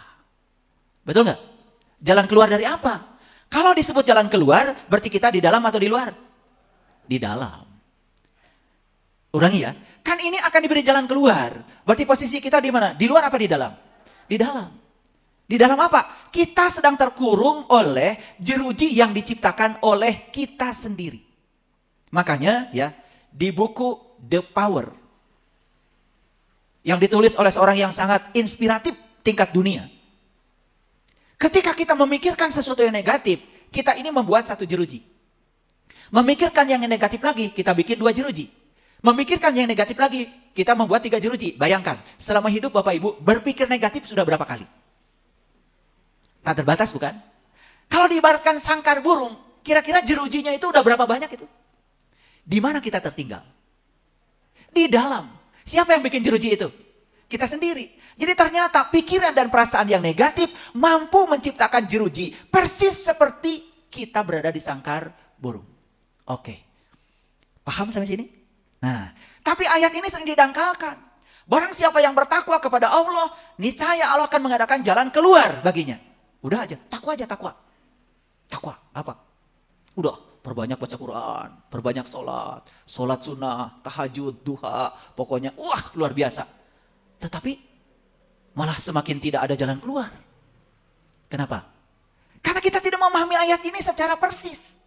Betul nggak? Jalan keluar dari apa? Kalau disebut jalan keluar, berarti kita di dalam atau di luar? Di dalam. Ulangi ya. Kan ini akan diberi jalan keluar. Berarti posisi kita di mana? Di luar apa di dalam? Di dalam. Di dalam apa? Kita sedang terkurung oleh jeruji yang diciptakan oleh kita sendiri. Makanya ya, di buku The Power yang ditulis oleh seorang yang sangat inspiratif tingkat dunia. Ketika kita memikirkan sesuatu yang negatif, kita ini membuat satu jeruji. Memikirkan yang negatif lagi, kita bikin 2 jeruji. Memikirkan yang negatif lagi, kita membuat 3 jeruji. Bayangkan, selama hidup Bapak Ibu berpikir negatif sudah berapa kali? Tak terbatas bukan? Kalau diibaratkan sangkar burung, kira-kira jerujinya itu udah berapa banyak itu? Di mana kita tertinggal? Di dalam. Siapa yang bikin jeruji itu? Kita sendiri. Jadi ternyata pikiran dan perasaan yang negatif mampu menciptakan jeruji persis seperti kita berada di sangkar burung. Oke. Paham sampai sini? Nah, tapi ayat ini sering didangkalkan. Barang siapa yang bertakwa kepada Allah, niscaya Allah akan mengadakan jalan keluar baginya. Udah aja, takwa aja, takwa. Takwa, apa? Udah, perbanyak baca Quran, perbanyak sholat, sholat sunnah, tahajud, duha, pokoknya wah luar biasa. Tetapi malah semakin tidak ada jalan keluar. Kenapa? Karena kita tidak memahami ayat ini secara persis.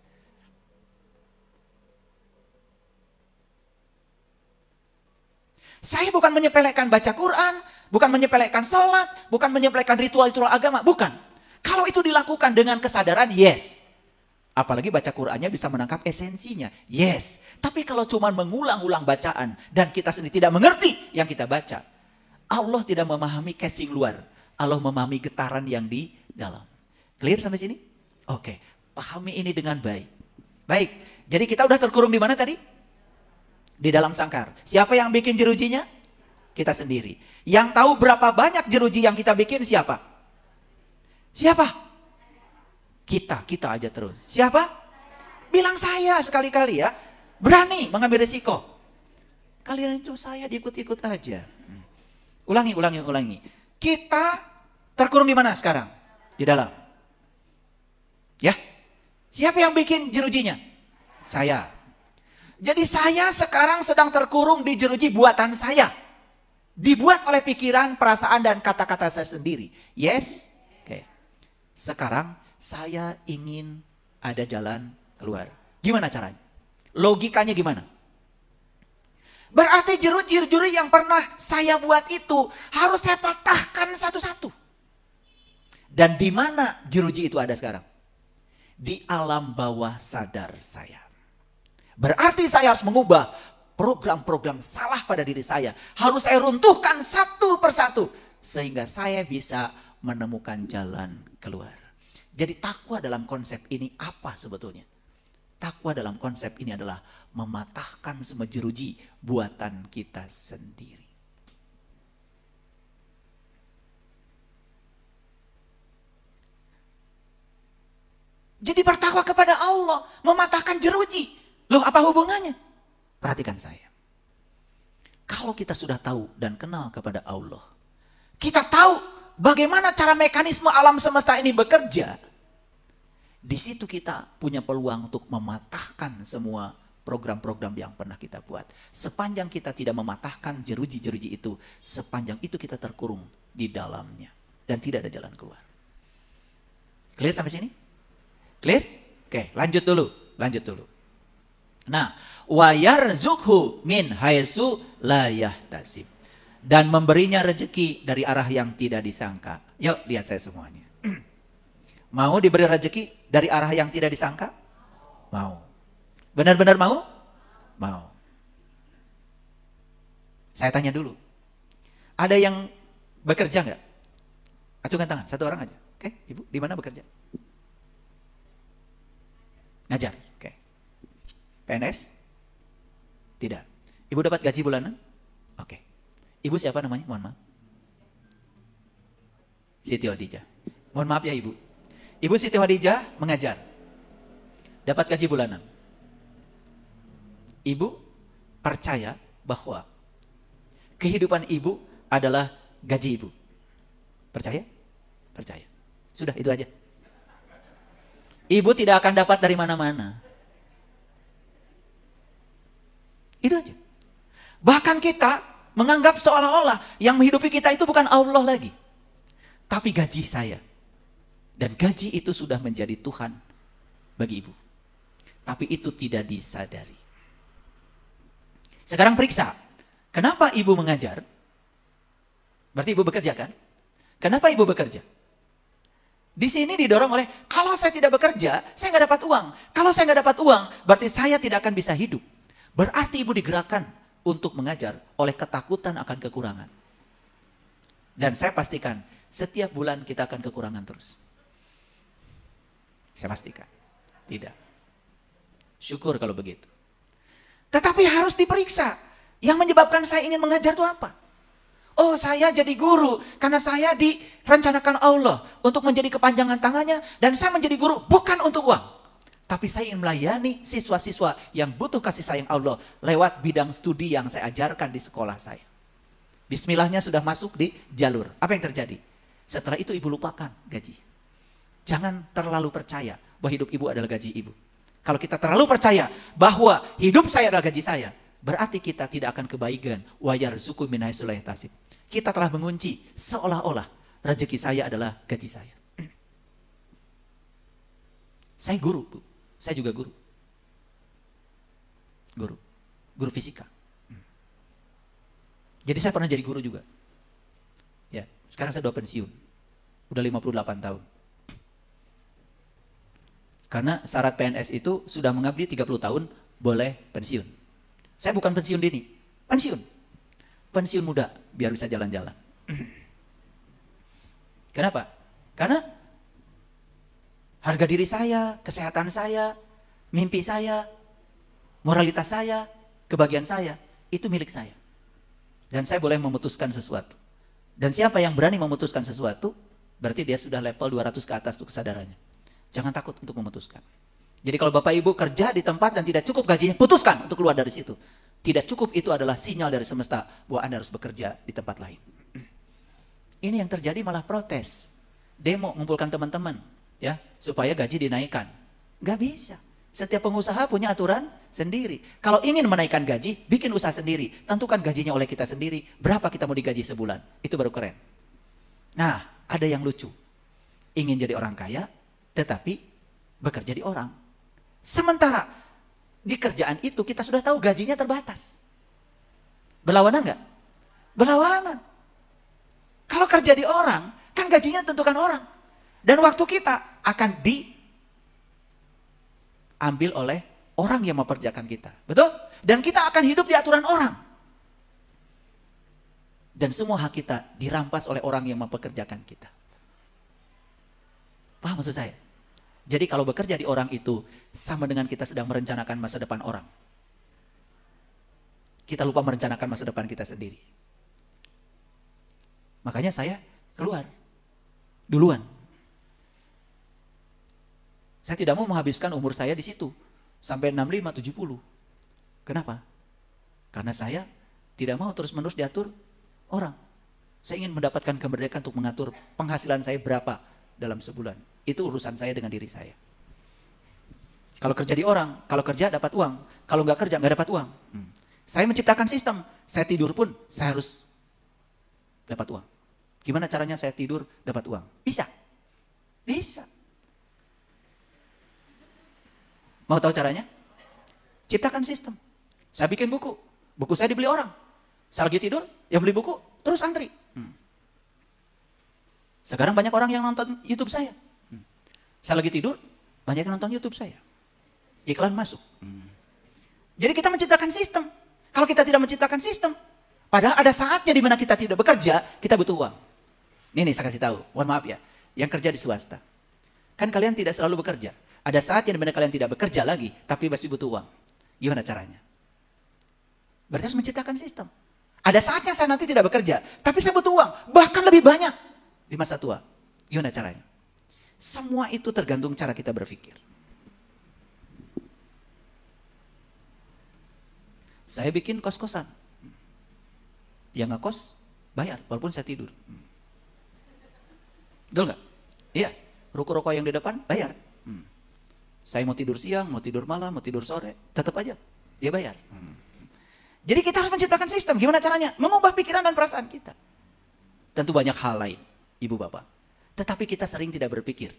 Saya bukan menyepelekan baca Quran, bukan menyepelekan sholat, bukan menyepelekan ritual-ritual agama, bukan. Kalau itu dilakukan dengan kesadaran, yes. Apalagi baca Qurannya bisa menangkap esensinya, yes. Tapi kalau cuma mengulang-ulang bacaan dan kita sendiri tidak mengerti yang kita baca, Allah tidak memahami casing luar, Allah memahami getaran yang di dalam. Clear sampai sini? Oke, pahami ini dengan baik. Baik, jadi kita udah terkurung di mana tadi? Di dalam sangkar. Siapa yang bikin jerujinya? Kita sendiri. Yang tahu berapa banyak jeruji yang kita bikin siapa? Siapa? Kita aja terus. Siapa? Bilang saya sekali-kali ya. Berani mengambil risiko. Kalian itu saya diikut-ikut aja. Ulangi. Kita terkurung di mana sekarang? Di dalam. Ya. Siapa yang bikin jerujinya? Saya. Jadi saya sekarang sedang terkurung di jeruji buatan saya. Dibuat oleh pikiran, perasaan, dan kata-kata saya sendiri. Yes? Oke. Sekarang saya ingin ada jalan keluar. Gimana caranya? Logikanya gimana? Berarti jeruji-jeruji yang pernah saya buat itu harus saya patahkan satu-satu. Dan di mana jeruji itu ada sekarang? Di alam bawah sadar saya. Berarti saya harus mengubah program-program salah pada diri saya. Harus saya runtuhkan satu persatu. Sehingga saya bisa menemukan jalan keluar. Jadi takwa dalam konsep ini apa sebetulnya? Takwa dalam konsep ini adalah mematahkan semua jeruji buatan kita sendiri. Jadi bertakwa kepada Allah, mematahkan jeruji. Loh, apa hubungannya? Perhatikan saya. Kalau kita sudah tahu dan kenal kepada Allah, kita tahu bagaimana cara mekanisme alam semesta ini bekerja. Di situ kita punya peluang untuk mematahkan semua program-program yang pernah kita buat. Sepanjang kita tidak mematahkan jeruji-jeruji itu, sepanjang itu kita terkurung di dalamnya. Dan tidak ada jalan keluar. Clear sampai sini? Clear? Oke, lanjut dulu. Nah, wa yarzuqhu min haitsu la yahtasib. Dan memberinya rezeki dari arah yang tidak disangka. Yuk lihat saya semuanya. Mau diberi rezeki dari arah yang tidak disangka? Mau. Benar-benar mau? Mau. Saya tanya dulu. Ada yang bekerja nggak? Acungkan tangan, satu orang aja. Oke, Ibu, di mana bekerja? Ngajar. Oke. PNS? Tidak. Ibu dapat gaji bulanan? Oke. Ibu siapa namanya? Mohon maaf. Siti Hadijah. Mohon maaf ya Ibu. Ibu Siti Hadijah mengajar. Dapat gaji bulanan. Ibu percaya bahwa kehidupan ibu adalah gaji ibu. Percaya? Percaya. Sudah, itu aja. Ibu tidak akan dapat dari mana-mana. Itu aja. Bahkan kita menganggap seolah-olah yang menghidupi kita itu bukan Allah lagi. Tapi gaji saya. Dan gaji itu sudah menjadi Tuhan bagi ibu. Tapi itu tidak disadari. Sekarang periksa. Kenapa ibu mengajar? Berarti ibu bekerja kan? Kenapa ibu bekerja? Di sini didorong oleh, kalau saya tidak bekerja, saya nggak dapat uang. Kalau saya nggak dapat uang, berarti saya tidak akan bisa hidup. Berarti ibu digerakkan untuk mengajar oleh ketakutan akan kekurangan. Dan saya pastikan, setiap bulan kita akan kekurangan terus. Saya pastikan. Tidak. Syukur kalau begitu. Tetapi harus diperiksa. Yang menyebabkan saya ingin mengajar itu apa? Oh, saya jadi guru karena saya direncanakan Allah untuk menjadi kepanjangan tangannya, dan saya menjadi guru bukan untuk uang. Tapi saya ingin melayani siswa-siswa yang butuh kasih sayang Allah lewat bidang studi yang saya ajarkan di sekolah saya. Bismillahnya sudah masuk di jalur. Apa yang terjadi? Setelah itu ibu lupakan gaji. Jangan terlalu percaya bahwa hidup ibu adalah gaji ibu. Kalau kita terlalu percaya bahwa hidup saya adalah gaji saya, berarti kita tidak akan kebaikan. Wa yarzuqu min haitsu la yahtasib. Kita telah mengunci seolah-olah rezeki saya adalah gaji saya. Saya guru, Bu. Saya juga guru. Guru fisika. Jadi saya pernah jadi guru juga. Ya, sekarang saya udah pensiun. Udah 58 tahun. Karena syarat PNS itu sudah mengabdi 30 tahun boleh pensiun. Saya bukan pensiun dini, pensiun. Pensiun muda, biar bisa jalan-jalan. Kenapa? Karena harga diri saya, kesehatan saya, mimpi saya, moralitas saya, kebahagiaan saya, itu milik saya. Dan saya boleh memutuskan sesuatu. Dan siapa yang berani memutuskan sesuatu, berarti dia sudah level 200 ke atas tuh kesadarannya. Jangan takut untuk memutuskan. Jadi kalau Bapak Ibu kerja di tempat dan tidak cukup gajinya, putuskan untuk keluar dari situ. Tidak cukup itu adalah sinyal dari semesta bahwa Anda harus bekerja di tempat lain. Ini yang terjadi malah protes. Demo, mengumpulkan teman-teman, ya, supaya gaji dinaikkan. Gak bisa. Setiap pengusaha punya aturan sendiri. Kalau ingin menaikkan gaji, bikin usaha sendiri. Tentukan gajinya oleh kita sendiri. Berapa kita mau digaji sebulan. Itu baru keren. Nah, ada yang lucu. Ingin jadi orang kaya, tetapi bekerja di orang. Sementara di kerjaan itu kita sudah tahu gajinya terbatas. Berlawanan nggak? Berlawanan. Kalau kerja di orang, kan gajinya ditentukan orang. Dan waktu kita akan diambil oleh orang yang mempekerjakan kita. Betul? Dan kita akan hidup di aturan orang. Dan semua hak kita dirampas oleh orang yang mempekerjakan kita. Paham maksud saya? Jadi kalau bekerja di orang itu sama dengan kita sedang merencanakan masa depan orang. Kita lupa merencanakan masa depan kita sendiri. Makanya saya keluar duluan. Saya tidak mau menghabiskan umur saya di situ sampai 65, 70. Kenapa? Karena saya tidak mau terus-menerus diatur orang. Saya ingin mendapatkan kemerdekaan untuk mengatur penghasilan saya berapa dalam sebulan. Itu urusan saya dengan diri saya. Kalau kerja di orang, kalau kerja dapat uang. Kalau nggak kerja nggak dapat uang. Saya menciptakan sistem. Saya tidur pun saya harus dapat uang. Gimana caranya saya tidur dapat uang? Bisa. Bisa. Mau tahu caranya? Ciptakan sistem. Saya bikin buku. Buku saya dibeli orang. Saya lagi tidur, yang beli buku, terus antri. Sekarang banyak orang yang nonton YouTube saya. Saya lagi tidur, banyak yang nonton YouTube saya. Iklan masuk. Jadi kita menciptakan sistem. Kalau kita tidak menciptakan sistem, padahal ada saatnya di mana kita tidak bekerja, kita butuh uang. Ini saya kasih tahu, mohon maaf ya, yang kerja di swasta. Kan kalian tidak selalu bekerja. Ada saatnya di mana kalian tidak bekerja lagi, tapi masih butuh uang. Gimana caranya? Berarti harus menciptakan sistem. Ada saatnya saya nanti tidak bekerja, tapi saya butuh uang, bahkan lebih banyak di masa tua. Gimana caranya? Semua itu tergantung cara kita berpikir. Saya bikin kos-kosan. Yang ngekos bayar walaupun saya tidur. Betul nggak? Iya. Ruko-ruko yang di depan bayar. Saya mau tidur siang, mau tidur malam, mau tidur sore, tetap aja dia bayar. Jadi kita harus menciptakan sistem. Gimana caranya? Mengubah pikiran dan perasaan kita. Tentu banyak hal lain, ibu bapak. Tetapi kita sering tidak berpikir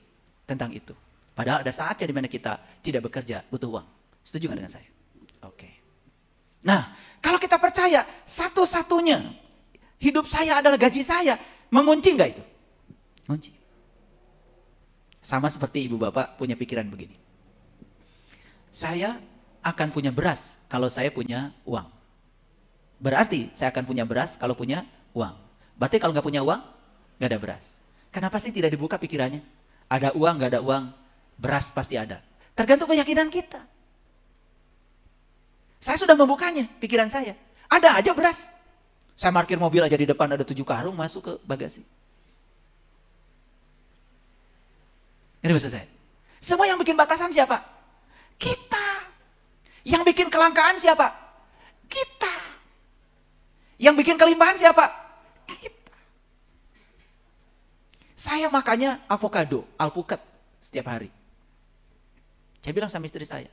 tentang itu. Padahal ada saatnya di mana kita tidak bekerja, butuh uang. Setuju nggak dengan saya? Oke. Nah, kalau kita percaya satu-satunya hidup saya adalah gaji saya, mengunci nggak itu? Kunci. Sama seperti ibu bapak punya pikiran begini. Saya akan punya beras kalau saya punya uang. Berarti saya akan punya beras kalau punya uang. Berarti kalau nggak punya uang, nggak ada beras. Kenapa sih tidak dibuka pikirannya? Ada uang, nggak ada uang, beras pasti ada. Tergantung keyakinan kita. Saya sudah membukanya, pikiran saya. Ada aja beras. Saya parkir mobil aja di depan ada 7 karung masuk ke bagasi. Ini maksud saya. Semua yang bikin batasan siapa? Kita. Yang bikin kelangkaan siapa? Kita. Yang bikin kelimpahan siapa? Kita. Saya makanya avocado, alpukat setiap hari. Saya bilang sama istri saya,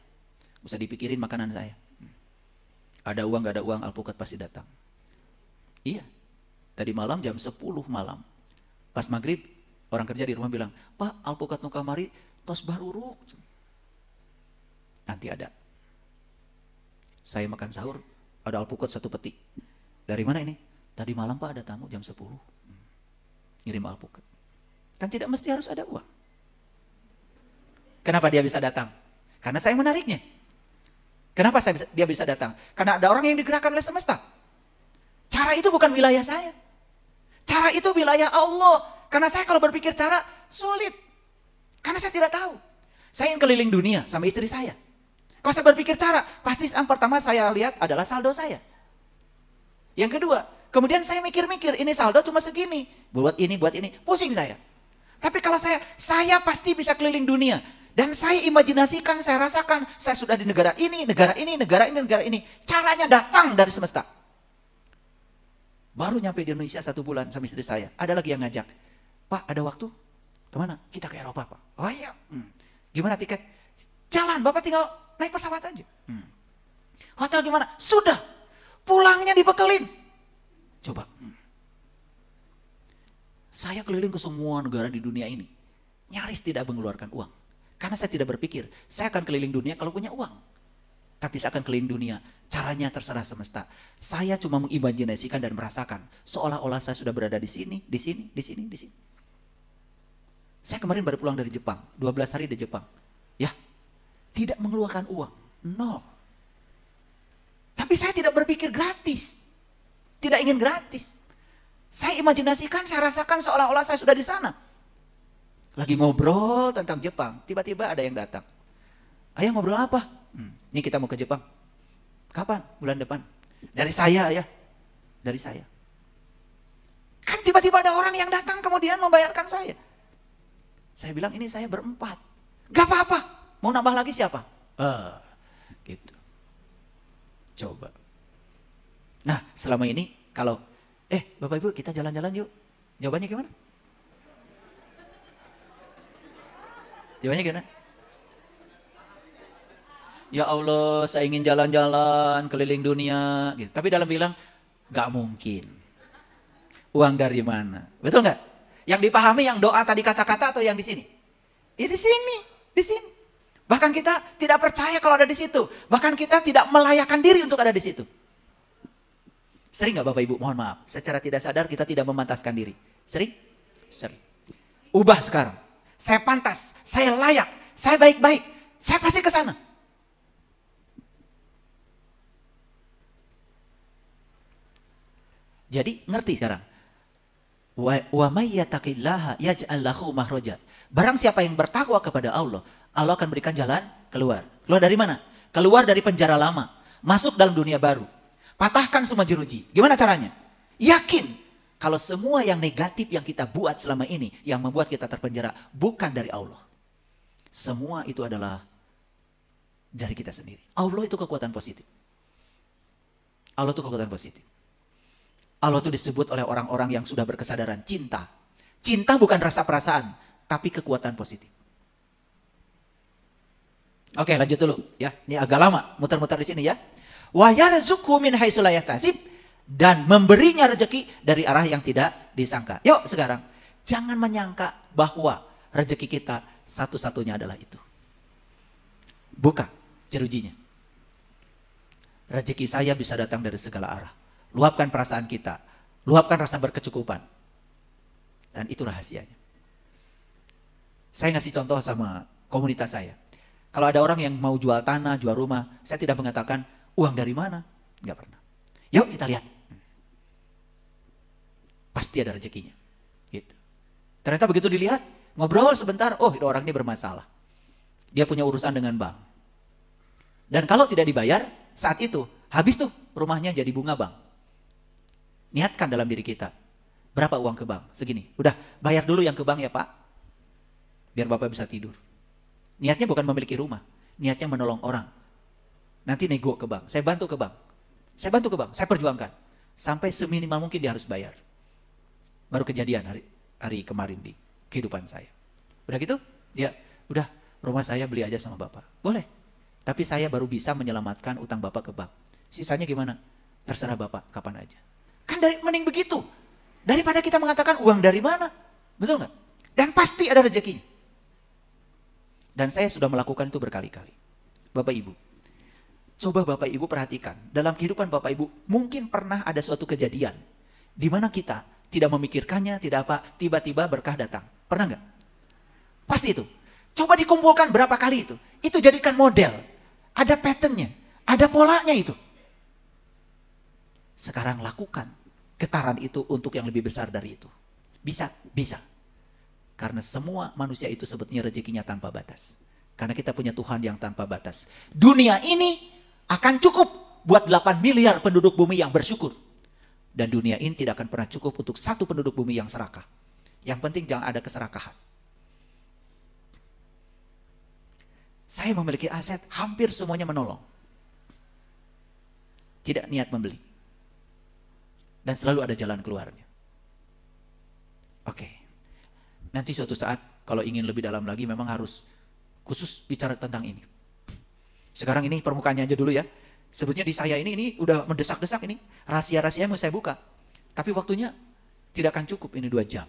usah dipikirin makanan saya. Ada uang gak ada uang, alpukat pasti datang. Iya. Tadi malam jam 10 malam. Pas maghrib, orang kerja di rumah bilang, Pak, alpukat nu kamari tos baruruk. Nanti ada. Saya makan sahur, ada alpukat 1 peti. Dari mana ini? Tadi malam Pak ada tamu jam 10. Ngirim alpukat. Kan tidak mesti harus ada uang. Kenapa dia bisa datang? Karena saya menariknya. Kenapa dia bisa datang? Karena ada orang yang digerakkan oleh semesta. Cara itu bukan wilayah saya. Cara itu wilayah Allah. Karena saya kalau berpikir cara sulit. Karena saya tidak tahu. Saya ingin keliling dunia sama istri saya. Kalau saya berpikir cara, pasti yang pertama saya lihat adalah saldo saya. Yang kedua, kemudian saya mikir-mikir, ini saldo cuma segini. Buat ini, pusing saya. Tapi kalau saya pasti bisa keliling dunia. Dan saya imajinasikan, saya rasakan, saya sudah di negara ini, negara ini, negara ini, negara ini. Caranya datang dari semesta. Baru nyampe di Indonesia 1 bulan sama istri saya. Ada lagi yang ngajak, Pak ada waktu? Kemana? Kita ke Eropa Pak. Oh iya. Gimana tiket? Jalan, Bapak tinggal naik pesawat aja. Hotel gimana? Sudah. Pulangnya dibekelin. Coba. Saya keliling ke semua negara di dunia ini. Nyaris tidak mengeluarkan uang. Karena saya tidak berpikir, saya akan keliling dunia kalau punya uang. Tapi saya akan keliling dunia, caranya terserah semesta. Saya cuma mengimajinasikan dan merasakan, seolah-olah saya sudah berada di sini, di sini, di sini, di sini. Saya kemarin baru pulang dari Jepang, 12 hari di Jepang. Ya, tidak mengeluarkan uang, 0. Tapi saya tidak berpikir gratis. Tidak ingin gratis. Saya imajinasikan, saya rasakan seolah-olah saya sudah di sana. Lagi ngobrol tentang Jepang, tiba-tiba ada yang datang. Ayah ngobrol apa? Ini kita mau ke Jepang. Kapan? Bulan depan. Dari saya ya. Dari saya. Kan tiba-tiba ada orang yang datang kemudian membayarkan saya. Saya bilang ini saya berempat. Gak apa-apa. Mau nambah lagi siapa? Gitu. Coba. Nah selama ini kalau, Bapak Ibu kita jalan-jalan yuk. Jawabannya gimana? Jawabannya gimana? Ya Allah, saya ingin jalan-jalan keliling dunia. Gitu. Tapi dalam bilang, gak mungkin. Uang dari mana? Betul nggak? Yang dipahami yang doa tadi kata-kata atau yang di sini? Ya di sini, di sini. Bahkan kita tidak percaya kalau ada di situ. Bahkan kita tidak melayakan diri untuk ada di situ. Sering nggak Bapak Ibu? Mohon maaf, secara tidak sadar kita tidak memantaskan diri. Sering? Sering. Ubah sekarang. saya pantas, saya layak, saya baik-baik, saya pasti ke sana. Jadi ngerti sekarang. Wa may yattaqillaha yaj'al lahu makhraja. Barang siapa yang bertakwa kepada Allah, Allah akan berikan jalan keluar. Keluar dari mana? Keluar dari penjara lama, masuk dalam dunia baru. Patahkan semua jeruji. Gimana caranya? Yakin kalau semua yang negatif yang kita buat selama ini yang membuat kita terpenjara bukan dari Allah. Semua itu adalah dari kita sendiri. Allah itu kekuatan positif. Allah itu kekuatan positif. Allah itu disebut oleh orang-orang yang sudah berkesadaran cinta. Cinta bukan rasa perasaan, tapi kekuatan positif. Oke, lanjut dulu ya. Ini agak lama muter-muter di sini ya. Wa yarzuqhu min haitsu la yahtasib, dan memberinya rezeki dari arah yang tidak disangka. Yuk sekarang, jangan menyangka bahwa rezeki kita satu-satunya adalah itu. Buka jerujinya. Rezeki saya bisa datang dari segala arah. Luapkan perasaan kita, luapkan rasa berkecukupan. Dan itu rahasianya. Saya ngasih contoh sama komunitas saya. Kalau ada orang yang mau jual tanah, jual rumah, saya tidak mengatakan uang dari mana. Enggak pernah. Yuk kita lihat. Pasti ada rezekinya. Gitu. Ternyata begitu dilihat, ngobrol sebentar, oh orang ini bermasalah. Dia punya urusan dengan bank. Dan kalau tidak dibayar, saat itu habis tuh rumahnya jadi bunga bank. Niatkan dalam diri kita, berapa uang ke bank? Segini. Udah, bayar dulu yang ke bank ya Pak. Biar Bapak bisa tidur. Niatnya bukan memiliki rumah, niatnya menolong orang. Nanti nego ke bank, saya bantu ke bank. Saya bantu ke bank, saya perjuangkan. Sampai seminimal mungkin dia harus bayar. Baru kejadian hari kemarin di kehidupan saya. Udah gitu, dia, udah rumah saya beli aja sama Bapak. Boleh, tapi saya baru bisa menyelamatkan utang Bapak ke bank. Sisanya gimana? Terserah Bapak, kapan aja. Kan mending begitu. Daripada kita mengatakan uang dari mana. Betul nggak? Dan pasti ada rezeki. Dan saya sudah melakukan itu berkali-kali. Bapak Ibu, coba Bapak Ibu perhatikan. Dalam kehidupan Bapak Ibu, mungkin pernah ada suatu kejadian. Di mana kita tidak memikirkannya, tidak apa, tiba-tiba berkah datang. Pernah nggak? Pasti itu. Coba dikumpulkan berapa kali itu. Itu jadikan model. Ada patternnya, ada polanya itu. Sekarang lakukan getaran itu untuk yang lebih besar dari itu. Bisa, bisa. Karena semua manusia itu sebetulnya rezekinya tanpa batas. Karena kita punya Tuhan yang tanpa batas. Dunia ini akan cukup buat 8 miliar penduduk bumi yang bersyukur. Dan dunia ini tidak akan pernah cukup untuk satu penduduk bumi yang serakah. Yang penting jangan ada keserakahan. Saya memiliki aset, hampir semuanya menolong. Tidak niat membeli. Dan selalu ada jalan keluarnya. Oke. Nanti suatu saat kalau ingin lebih dalam lagi memang harus khusus bicara tentang ini. Sekarang ini permukaannya aja dulu ya. Sebetulnya di saya ini udah mendesak-desak ini. Rahasia-rahasia mau saya buka. Tapi waktunya tidak akan cukup ini 2 jam.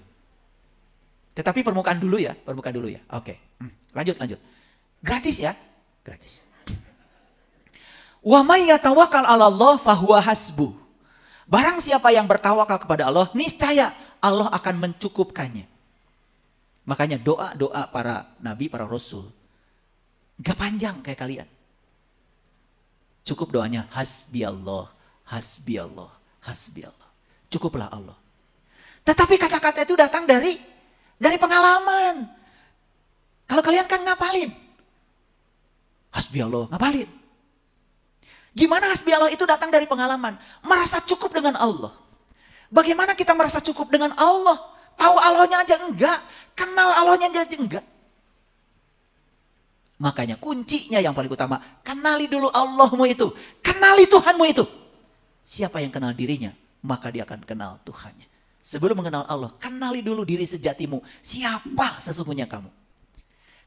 Tetapi permukaan dulu ya. Permukaan dulu ya. Oke. Lanjut. Gratis ya. Gratis. Wa may yatawakkal 'alallah fahuwa hasbuh. Barang siapa yang bertawakal kepada Allah, niscaya Allah akan mencukupkannya. Makanya doa-doa para nabi, para rasul, gak panjang kayak kalian. Cukup doanya hasbi Allah, hasbi Allah, hasbi Allah. Cukuplah Allah. Tetapi kata-kata itu datang dari pengalaman. Kalau kalian kan ngapalin. Hasbi Allah, ngapalin. Gimana hasbi Allah itu datang dari pengalaman. Merasa cukup dengan Allah. Bagaimana kita merasa cukup dengan Allah? Tahu Allahnya aja enggak. Kenal Allahnya aja enggak. Makanya kuncinya yang paling utama. Kenali dulu Allahmu itu. Kenali Tuhanmu itu. Siapa yang kenal dirinya, maka dia akan kenal Tuhannya. Sebelum mengenal Allah, kenali dulu diri sejatimu. Siapa sesungguhnya kamu?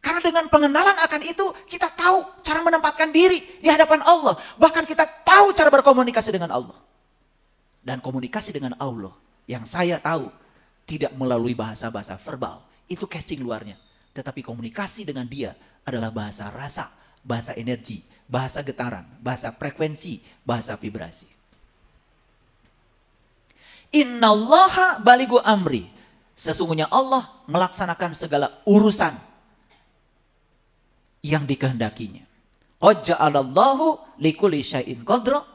Karena dengan pengenalan akan itu, kita tahu cara menempatkan diri di hadapan Allah. Bahkan kita tahu cara berkomunikasi dengan Allah. Dan komunikasi dengan Allah, yang saya tahu, tidak melalui bahasa-bahasa verbal. Itu casing luarnya. Tetapi komunikasi dengan dia adalah bahasa rasa, bahasa energi, bahasa getaran, bahasa frekuensi, bahasa vibrasi. Innallaha balighu amri. Sesungguhnya Allah melaksanakan segala urusan yang dikehendakinya. Qad ja'alallahu likulli syai'in qadra.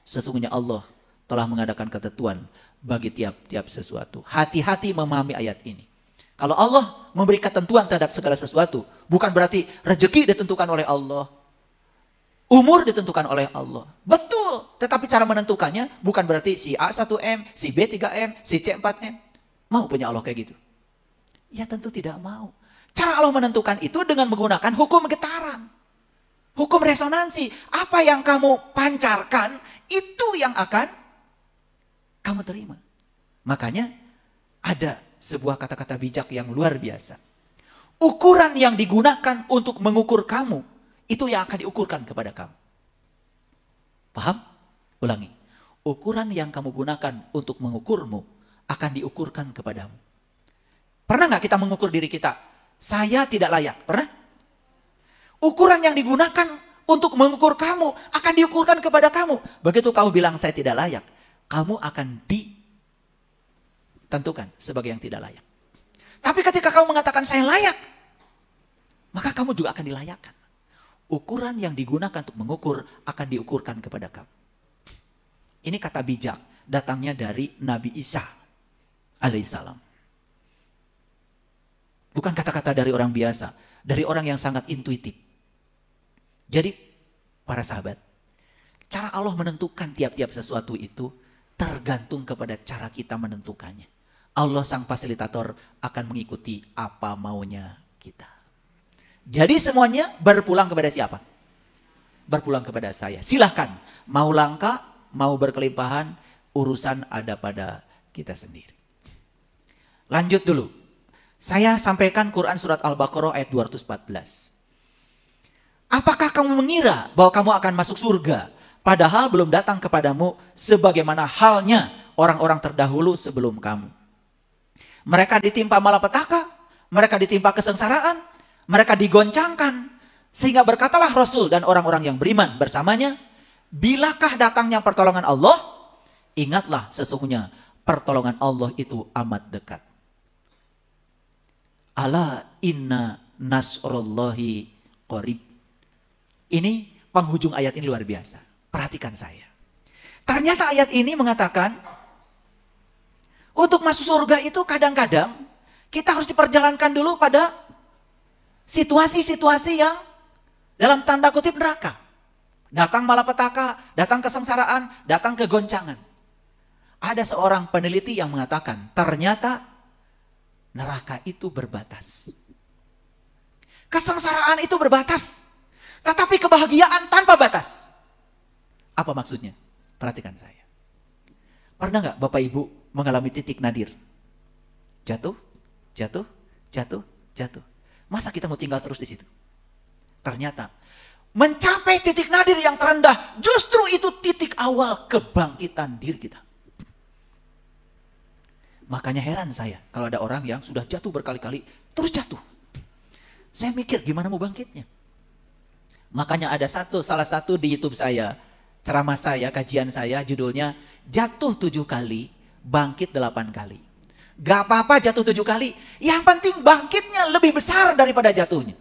Sesungguhnya Allah telah mengadakan ketentuan bagi tiap-tiap sesuatu. Hati-hati memahami ayat ini. Kalau Allah memberi ketentuan terhadap segala sesuatu, bukan berarti rezeki ditentukan oleh Allah, umur ditentukan oleh Allah. Betul, tetapi cara menentukannya bukan berarti si A 1M, si B 3M, si C 4M. Mau punya Allah kayak gitu? Ya tentu tidak mau. Cara Allah menentukan itu dengan menggunakan hukum getaran. Hukum resonansi. Apa yang kamu pancarkan, itu yang akan kamu terima. Makanya ada sebuah kata-kata bijak yang luar biasa. Ukuran yang digunakan untuk mengukur kamu, itu yang akan diukurkan kepada kamu. Paham? Ulangi. Ukuran yang kamu gunakan untuk mengukurmu, akan diukurkan kepadamu. Pernah nggak kita mengukur diri kita? Saya tidak layak. Pernah? Ukuran yang digunakan untuk mengukur kamu, akan diukurkan kepada kamu. Begitu kamu bilang saya tidak layak, kamu akan ditentukan sebagai yang tidak layak. Tapi ketika kamu mengatakan saya layak, maka kamu juga akan dilayakkan. Ukuran yang digunakan untuk mengukur akan diukurkan kepada kamu. Ini kata bijak, datangnya dari Nabi Isa alaihissalam. Bukan kata-kata dari orang biasa, dari orang yang sangat intuitif. Jadi para sahabat, cara Allah menentukan tiap-tiap sesuatu itu tergantung kepada cara kita menentukannya. Allah sang fasilitator akan mengikuti apa maunya kita. Jadi semuanya berpulang kepada siapa? Berpulang kepada saya. Silahkan, mau langka, mau berkelimpahan, urusan ada pada kita sendiri. Lanjut dulu. Saya sampaikan Quran surat Al-Baqarah ayat 214. Apakah kamu mengira bahwa kamu akan masuk surga, padahal belum datang kepadamu sebagaimana halnya orang-orang terdahulu sebelum kamu? Mereka ditimpa malapetaka, mereka ditimpa kesengsaraan, mereka digoncangkan, sehingga berkatalah Rasul dan orang-orang yang beriman bersamanya, bilakah datangnya pertolongan Allah? Ingatlah sesungguhnya pertolongan Allah itu amat dekat. Ala inna nasrullahi qarib. Ini penghujung ayat ini luar biasa. Perhatikan saya. Ternyata ayat ini mengatakan, untuk masuk surga itu kadang-kadang kita harus diperjalankan dulu pada situasi-situasi yang dalam tanda kutip neraka. Datang malapetaka, datang kesengsaraan, datang kegoncangan. Ada seorang peneliti yang mengatakan, ternyata neraka itu berbatas. Kesengsaraan itu berbatas. Tetapi kebahagiaan tanpa batas. Apa maksudnya? Perhatikan saya. Pernah nggak Bapak Ibu mengalami titik nadir? Jatuh, jatuh, jatuh, jatuh. Masa kita mau tinggal terus di situ? Ternyata mencapai titik nadir yang terendah, justru itu titik awal kebangkitan diri kita. Makanya heran saya kalau ada orang yang sudah jatuh berkali-kali, terus jatuh. Saya mikir gimana mau bangkitnya. Makanya ada salah satu di YouTube saya, ceramah saya, kajian saya, judulnya jatuh 7 kali, bangkit 8 kali. Gak apa-apa jatuh 7 kali, yang penting bangkitnya lebih besar daripada jatuhnya.